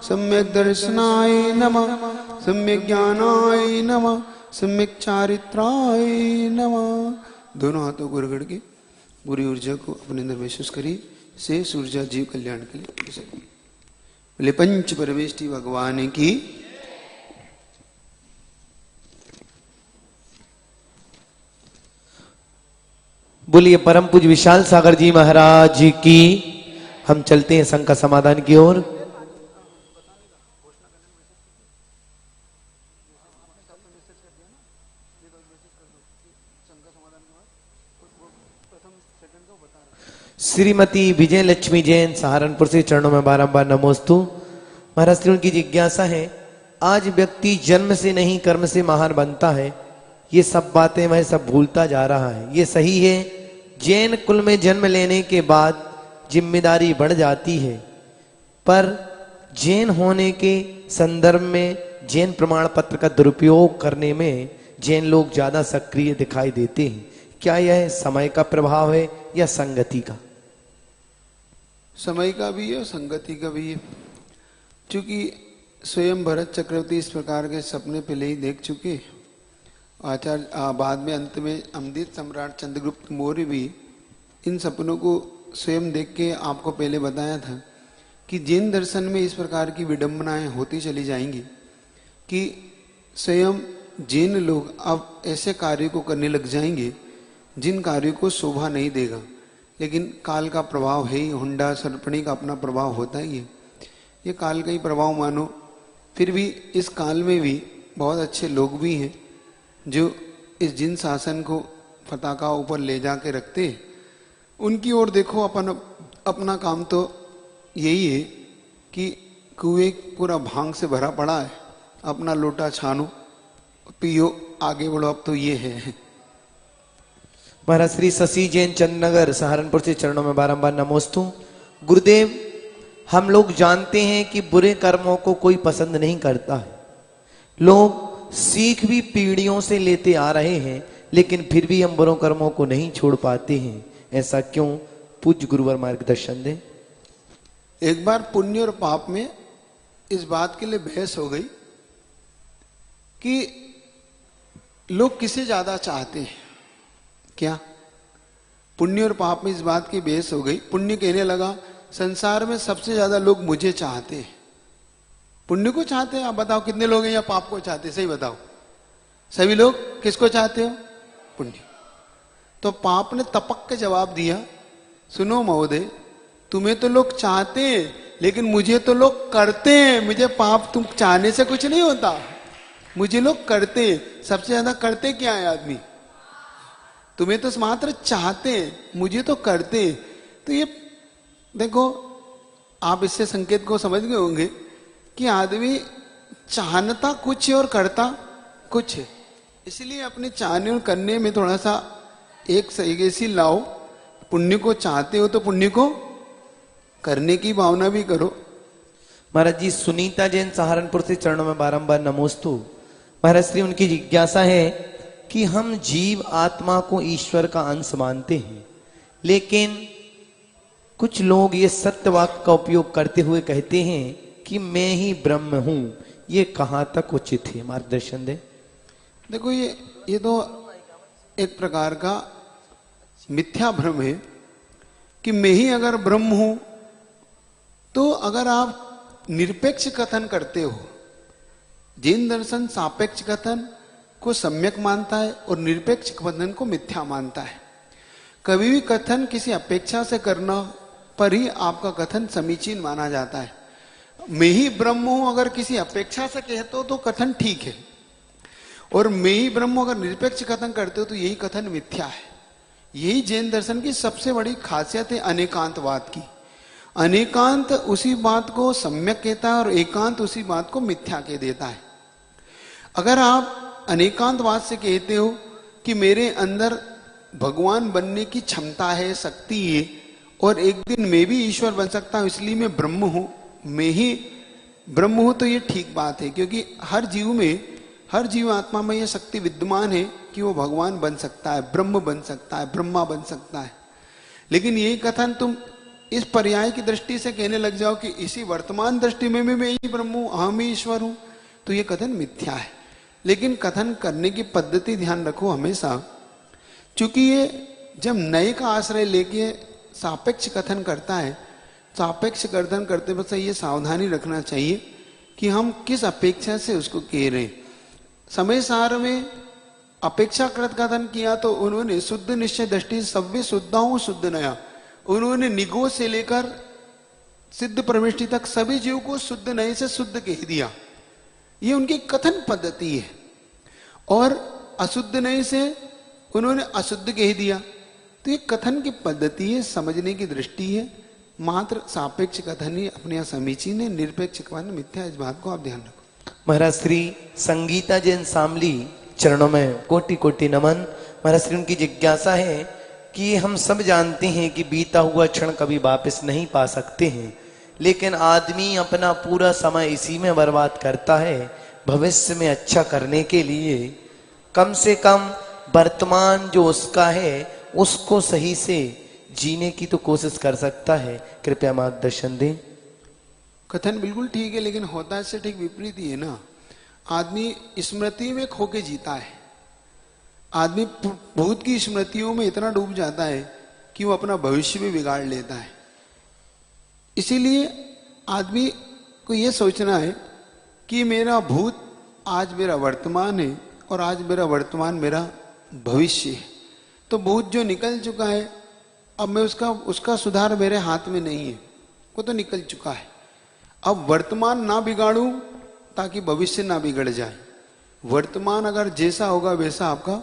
सम्यक दर्शनाय नमः सम्यक ज्ञानाय नमः सम्यक चारित्राय नमः। दोनों हाथों को रगड़ के पूरी ऊर्जा को अपने अंदर महसूस करिए। शेष ऊर्जा जीव कल्याण के लिए बोले पंच परमेष्टि भगवान की। बोलिए परम पूज्य विशाल सागर जी महाराज की। हम चलते हैं संघ का समाधान की ओर। श्रीमती विजय लक्ष्मी जैन सहारनपुर से चरणों में बारंबार नमोस्तु। महाराज श्री उनकी जिज्ञासा है, आज व्यक्ति जन्म से नहीं कर्म से महान बनता है, ये सब बातें वह सब भूलता जा रहा है, ये सही है? जैन कुल में जन्म लेने के बाद जिम्मेदारी बढ़ जाती है। पर जैन होने के संदर्भ में जैन प्रमाण पत्र का दुरुपयोग करने में जैन लोग ज्यादा सक्रिय दिखाई देते हैं। क्या यह समय का प्रभाव है या संगति का? समय का भी है और संगति का भी है। क्योंकि स्वयं भरत चक्रवर्ती इस प्रकार के सपने पहले ही देख चुके। आचार्य बाद में अंत में अमृत सम्राट चंद्रगुप्त मौर्य भी इन सपनों को स्वयं देख के आपको पहले बताया था कि जैन दर्शन में इस प्रकार की विडंबनाएं होती चली जाएंगी कि स्वयं जैन लोग अब ऐसे कार्य को करने लग जाएंगे जिन कार्यों को शोभा नहीं देगा। लेकिन काल का प्रभाव है ही, हुंडा सर्पणी का अपना प्रभाव होता ही है, ये काल का ही प्रभाव मानो। फिर भी इस काल में भी बहुत अच्छे लोग भी हैं जो इस जिन शासन को पताका ऊपर ले जाके रखते हैं। उनकी ओर देखो, अपना काम तो यही है कि कुएं पूरा भांग से भरा पड़ा है, अपना लोटा छानो पियो आगे बढ़ो, अब तो ये है। महाराज श्री शशि जैन चंदनगर सहारनपुर से चरणों में बारंबार नमोस्तु। गुरुदेव, हम लोग जानते हैं कि बुरे कर्मों को कोई पसंद नहीं करता है। लोग सीख भी पीढ़ियों से लेते आ रहे हैं, लेकिन फिर भी हम बुरे कर्मों को नहीं छोड़ पाते हैं। ऐसा क्यों? पूज्य गुरुवर मार्गदर्शन दें। एक बार पुण्य और पाप में इस बात के लिए बहस हो गई कि लोग किसे ज्यादा चाहते हैं। क्या पुण्य और पाप में इस बात की बहस हो गई। पुण्य कहने लगा संसार में सबसे ज्यादा लोग मुझे चाहते हैं। पुण्य को चाहते हैं? आप बताओ कितने लोग हैं या पाप को चाहते हैं? सही बताओ। सभी लोग किसको चाहते हो? पुण्य। तो पाप ने तपक के जवाब दिया, सुनो महोदय, तुम्हें तो लोग चाहते हैं लेकिन मुझे तो लोग करते हैं। मुझे पाप तुम चाहने से कुछ नहीं होता, मुझे लोग करते हैं। सबसे ज्यादा करते क्या है आदमी? तुम्हें तो मात्र चाहते हैं, मुझे तो करते हैं। तो ये देखो, आप इससे संकेत को समझ गए होंगे कि आदमी चाहता कुछ है और करता कुछ है। इसलिए अपने चाहने और करने में थोड़ा सा एक सही सी लाओ। पुण्य को चाहते हो तो पुण्य को करने की भावना भी करो। महाराज जी सुनीता जैन सहारनपुर से चरणों में बारंबार नमोस्तु। महाराज श्री उनकी जिज्ञासा है कि हम जीव आत्मा को ईश्वर का अंश मानते हैं, लेकिन कुछ लोग ये सत्य वाक्य का उपयोग करते हुए कहते हैं कि मैं ही ब्रह्म हूं। ये कहां तक उचित है? मार्गदर्शन दे। देखो, ये तो एक प्रकार का मिथ्या भ्रम है कि मैं ही अगर ब्रह्म हूं, तो अगर आप निरपेक्ष कथन करते हो, जैन दर्शन सापेक्ष कथन को सम्यक मानता है और निरपेक्ष कथन को मिथ्या मानता है। कभी भी कथन किसी अपेक्षा से करना पर ही आपका कथन समीचीन माना जाता है। मैं ही ब्रह्म हूं अगर किसी अपेक्षा से कहते हो तो कथन ठीक है, और मैं ही ब्रह्म अगर निरपेक्ष कथन करते हो तो यही कथन मिथ्या है। यही जैन दर्शन की सबसे बड़ी खासियत है अनेकांतवाद की। अनेकांत उसी बात को सम्यक कहता है और एकांत उसी बात को मिथ्या कह देता है। अगर आप अनेकांतवाद से कहते हो कि मेरे अंदर भगवान बनने की क्षमता है, शक्ति है, और एक दिन मैं भी ईश्वर बन सकता हूं, इसलिए मैं ब्रह्म हूं, मैं ही ब्रह्म हूं, तो ये ठीक बात है। क्योंकि हर जीव में, हर जीव आत्मा में यह शक्ति विद्यमान है कि वो भगवान बन सकता है, ब्रह्म बन सकता है, ब्रह्मा बन सकता है। लेकिन यही कथन तुम इस पर्याय की दृष्टि से कहने लग जाओ कि इसी वर्तमान दृष्टि में मैं ही ब्रह्म हूं, हम ही ईश्वर हूं, तो ये कथन मिथ्या है। लेकिन कथन करने की पद्धति ध्यान रखो हमेशा, क्योंकि ये जब नए का आश्रय लेके सापेक्ष कथन करता है, सापेक्ष कथन करते वक्त ये सावधानी रखना चाहिए कि हम किस अपेक्षा से उसको कह रहे हैं। समय सार में अपेक्षाकृत कथन किया तो उन्होंने शुद्ध निश्चय दृष्टि सव्य शुद्धाओं शुद्ध नया, उन्होंने निगो से लेकर सिद्ध प्रविष्टि तक सभी जीव को शुद्ध नए से शुद्ध कह दिया। ये उनकी कथन पद्धति है। और अशुद्ध नए से उन्होंने अशुद्ध कह दिया। तो ये कथन की पद्धति है, समझने की दृष्टि है। मात्र सापेक्ष कथन ही अपने यहाँ समीचीन है, निरपेक्ष कथन मिथ्या। इस बात को आप ध्यान रखो। महाराज श्री संगीता जैन शामली चरणों में कोटि कोटि नमन। महाराज श्री उनकी जिज्ञासा है कि हम सब जानते हैं कि बीता हुआ क्षण कभी वापस नहीं पा सकते हैं, लेकिन आदमी अपना पूरा समय इसी में बर्बाद करता है। भविष्य में अच्छा करने के लिए कम से कम वर्तमान जो उसका है उसको सही से जीने की तो कोशिश कर सकता है। कृपया मार्गदर्शन दें। कथन बिल्कुल ठीक है, लेकिन होता इससे ठीक विपरीत ही है ना। आदमी स्मृति में खो के जीता है। आदमी भूत की स्मृतियों में इतना डूब जाता है कि वो अपना भविष्य भी बिगाड़ लेता है। इसीलिए आदमी को ये सोचना है कि मेरा भूत आज मेरा वर्तमान है और आज मेरा वर्तमान मेरा भविष्य है। तो भूत जो निकल चुका है, अब मैं उसका सुधार मेरे हाथ में नहीं है, वो तो निकल चुका है। अब वर्तमान ना बिगाड़ूं ताकि भविष्य ना बिगड़ जाए। वर्तमान अगर जैसा होगा वैसा आपका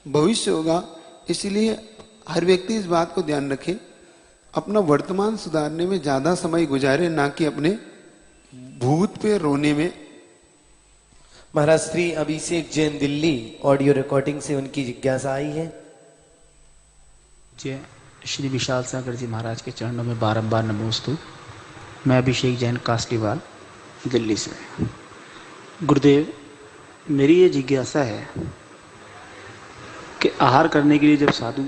भविष्य होगा। इसलिए हर व्यक्ति इस बात को ध्यान रखे, अपना वर्तमान सुधारने में ज्यादा समय गुजारे, ना कि अपने भूत पे रोने में। महाराज श्री अभिषेक जैन दिल्ली, ऑडियो रिकॉर्डिंग से उनकी जिज्ञासा आई है। जय श्री विशाल सागर जी महाराज के चरणों में बारंबार नमोस्तु। मैं अभिषेक जैन कास्लीवाल दिल्ली से। गुरुदेव, मेरी ये जिज्ञासा है कि आहार करने के लिए जब साधु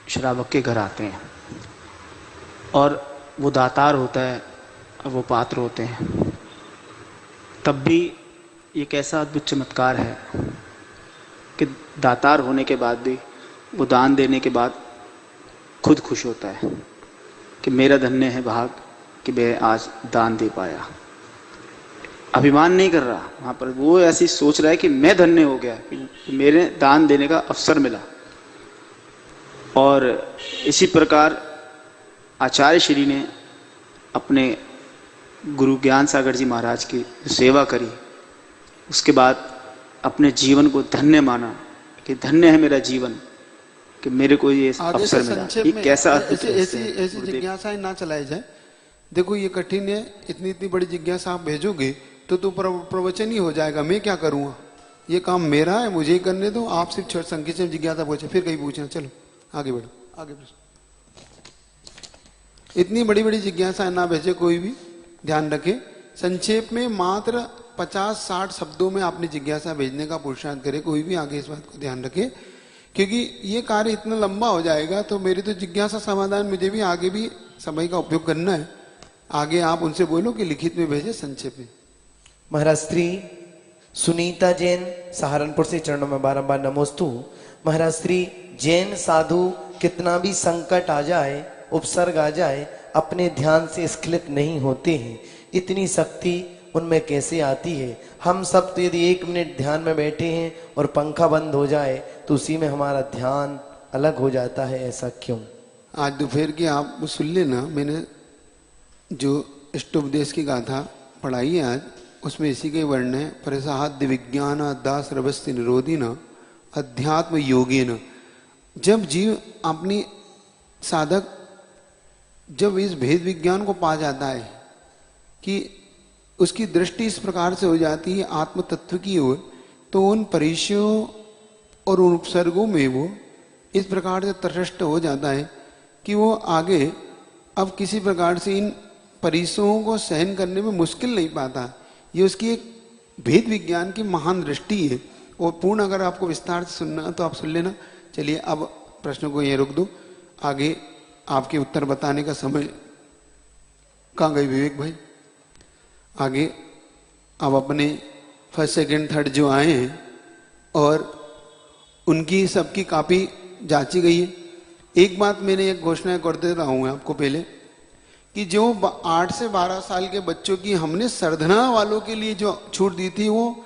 श्रावक के घर आते हैं और वो दातार होता है और वो पात्र होते हैं, तब भी ये कैसा अद्भुत चमत्कार है कि दातार होने के बाद भी वो दान देने के बाद खुद खुश होता है कि मेरा धन्य है भाग कि मैं आज दान दे पाया। अभिमान नहीं कर रहा वहां पर, वो ऐसी सोच रहा है कि मैं धन्य हो गया कि मेरे दान देने का अवसर मिला। और इसी प्रकार आचार्य श्री ने अपने गुरु ज्ञान सागर जी महाराज की सेवा करी, उसके बाद अपने जीवन को धन्य माना कि धन्य है मेरा जीवन कि मेरे को ये अवसर मिला। ये कैसा ऐसी जिज्ञासाएं ना चलाई जाए। देखो ये कठिन है, इतनी बड़ी जिज्ञासा आप भेजोगे तो प्रवचन ही हो जाएगा। मैं क्या करूंगा, ये काम मेरा है, मुझे ही करने दो। आप सिर्फ संक्षेप में जिज्ञासा पूछे, फिर कहीं पूछना। चलो आगे बढ़ो, आगे प्रश्न। इतनी बड़ी बड़ी जिज्ञासा ना भेजे कोई भी, ध्यान रखे। संक्षेप में मात्र 50-60 शब्दों में आपने जिज्ञासा भेजने का पुरुषार्थ करे। कोई भी आगे इस बात को ध्यान रखे, क्योंकि ये कार्य इतना लंबा हो जाएगा। तो मेरी तो जिज्ञासा समाधान मुझे भी आगे भी समय का उपयोग करना है। आगे आप उनसे बोलो कि लिखित में भेजे, संक्षेप में। महाराज श्री सुनीता जैन सहारनपुर से चरणों में बारंबार नमोस्तु। महाराज श्री, जैन साधु कितना भी संकट आ जाए, उपसर्ग आ जाए, अपने ध्यान से स्खलित नहीं होते हैं। इतनी शक्ति उनमें कैसे आती है? हम सब तो यदि 1 मिनट ध्यान में बैठे हैं और पंखा बंद हो जाए तो उसी में हमारा ध्यान अलग हो जाता है, ऐसा क्यों? आज दोपहर की आप सुन लेना, मैंने जो इष्टोपदेश की गाथा पढ़ाई है आज, उसमें इसी के वर्ण है। प्रसाद विज्ञान दास रवस्ति निरोधी न अध्यात्म योगी न। जब जीव अपनी साधक जब इस भेद विज्ञान को पा जाता है कि उसकी दृष्टि इस प्रकार से हो जाती है आत्म तत्व की ओर, तो उन परिचयों और उन उपसर्गों में वो इस प्रकार से तटस्थ हो जाता है कि वो आगे अब किसी प्रकार से इन परिचयों को सहन करने में मुश्किल नहीं पाता। ये उसकी एक भेद विज्ञान की महान दृष्टि है। और पूर्ण अगर आपको विस्तार से सुनना तो आप सुन लेना। चलिए अब प्रश्नों को यहीं रोक दो, आगे आपके उत्तर बताने का समय। कहाँ गए विवेक भाई? आगे अब अपने फर्स्ट सेकंड थर्ड जो आए हैं और उनकी सबकी कॉपी जांची गई है। एक बात मैंने एक घोषणा कर देता हूँ आपको पहले कि जो 8 से 12 साल के बच्चों की हमने सरधना वालों के लिए जो छूट दी थी, वो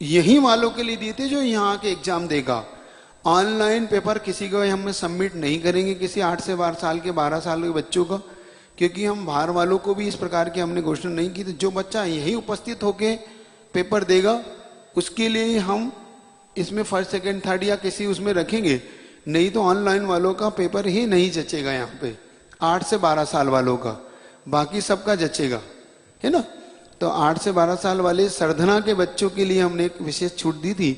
यही वालों के लिए दी थी जो यहाँ के एग्जाम देगा। ऑनलाइन पेपर किसी को हम सबमिट नहीं करेंगे, किसी 8 से 12 साल के 12 साल के बच्चों का, क्योंकि हम बाहर वालों को भी इस प्रकार की हमने घोषणा नहीं की। तो जो बच्चा यही उपस्थित होके पेपर देगा उसके लिए ही हम इसमें फर्स्ट सेकंड थर्ड या किसी उसमें रखेंगे, नहीं तो ऑनलाइन वालों का पेपर ही नहीं जचेगा। यहाँ पे 8 से 12 साल वालों का, बाकी सबका जचेगा, है ना। तो 8 से 12 साल वाले सरधना के बच्चों के लिए हमने एक विशेष छूट दी थी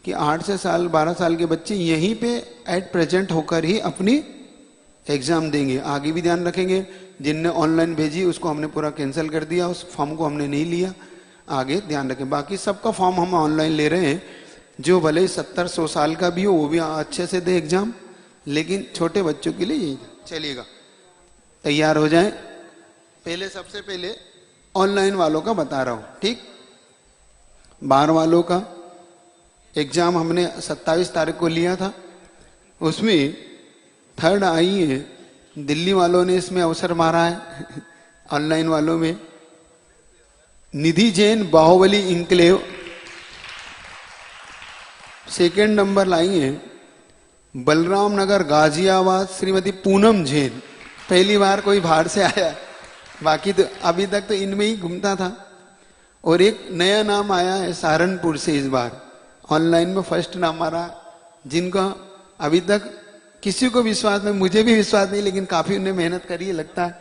कि 8 से 12 साल के बच्चे यहीं पे एट प्रेजेंट होकर ही अपनी एग्जाम देंगे। आगे भी ध्यान रखेंगे, जिनने ऑनलाइन भेजी उसको हमने पूरा कैंसिल कर दिया, उस फॉर्म को हमने नहीं लिया। आगे ध्यान रखें, बाकी सबका फॉर्म हम ऑनलाइन ले रहे हैं। जो भले 70-100 साल का भी हो वो भी अच्छे से दे एग्जाम, लेकिन छोटे बच्चों के लिए यही। चलिएगा, तैयार हो जाएं। पहले सबसे पहले ऑनलाइन वालों का बता रहा हूं, ठीक। 12 वालों का एग्जाम हमने 27 तारीख को लिया था। उसमें थर्ड आई है, दिल्ली वालों ने इसमें अवसर मारा है। ऑनलाइन वालों में Nidhi Jain, Bahubali enclave. Second number लाई है बलराम नगर गाजियाबाद, श्रीमती पूनम जैन। पहली बार कोई बाहर से आया, बाकी तो अभी तक तो इनमें ही घूमता था। और एक नया नाम आया है सहारनपुर से, इस बार ऑनलाइन में फर्स्ट नाम आ रहा, जिनका अभी तक किसी को विश्वास नहीं, मुझे भी विश्वास नहीं, लेकिन काफी उन्हें मेहनत करी है लगता है।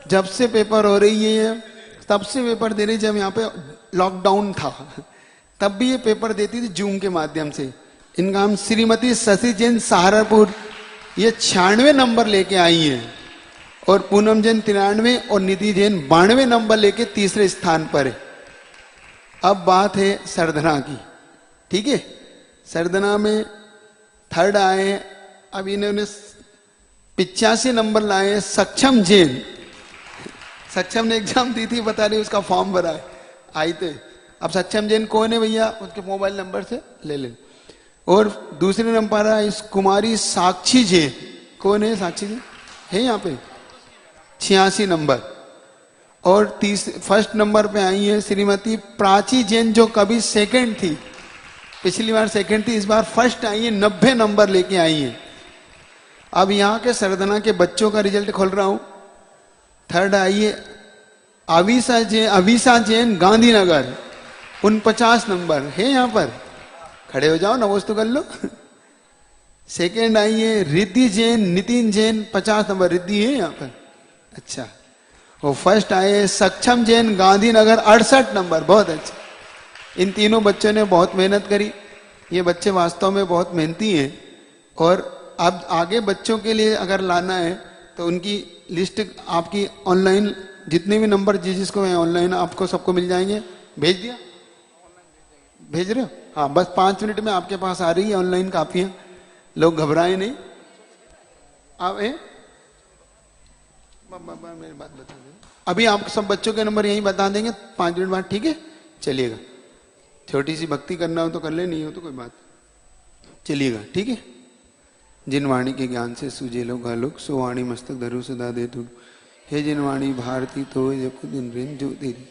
जब से पेपर हो रही है तब से पेपर दे रही, जब यहाँ पे लॉकडाउन था तब भी ये पेपर देती थी जूम के माध्यम से। इनका हम श्रीमती शशि जैन सहारनपुर, ये 96 नंबर लेके आई हैं, और पूनम जैन 93 और निधि जैन 92 नंबर लेके तीसरे स्थान पर है। अब बात है सरधना की, ठीक है। सरधना में थर्ड आए, अब इन्होंने 85 नंबर लाए सक्षम जैन। सक्षम ने एग्जाम दी थी, बता रही उसका फॉर्म भरा है, आई थे। अब सक्षम जैन कौन है भैया, उसके मोबाइल नंबर से ले ले। और दूसरे नंबर पर इस कुमारी साक्षी जैन, कौन है साक्षी जैन, है यहाँ पे 86 नंबर। और फर्स्ट नंबर पे आई है श्रीमती प्राची जैन, जो कभी सेकंड थी, पिछली बार सेकंड थी, इस बार फर्स्ट आई है, 90 नंबर लेके आई है। अब यहाँ के सरधना के बच्चों का रिजल्ट खोल रहा हूं। थर्ड आई है अविसा जैन गांधीनगर, 49 नंबर है। यहाँ पर खड़े हो जाओ, नवोस तो कर लो। सेकेंड आई है रिद्धि जैन, नितिन जैन, 50 नंबर, रिद्धि है यहाँ पर, अच्छा। और फर्स्ट आए सक्षम जैन गांधीनगर, 68 नंबर, बहुत अच्छा। इन तीनों बच्चों ने बहुत मेहनत करी। ये बच्चे वास्तव में बहुत मेहनती हैं। और अब आगे बच्चों के लिए अगर लाना है तो उनकी लिस्ट आपकी ऑनलाइन, जितने भी नंबर जिसको मैं ऑनलाइन आपको सबको मिल जाएंगे। भेज दिया, भेज रहे हो? हाँ, बस 5 मिनट में आपके पास आ रही है ऑनलाइन कापियां। लोग घबराए नहीं। आप मेरी बात बता दें, अभी आप सब बच्चों के नंबर यही बता देंगे 5 मिनट बाद, ठीक है। चलिएगा, छोटी सी भक्ति करना हो तो कर ले, नहीं हो तो कोई बात। चलिएगा, ठीक है। जिन वाणी के ज्ञान से सूझे लोग आलोक, सो वाणी मस्तक धरु सदा दे तू। हे जिन वाणी भारती तो जब दिन जो तेरी।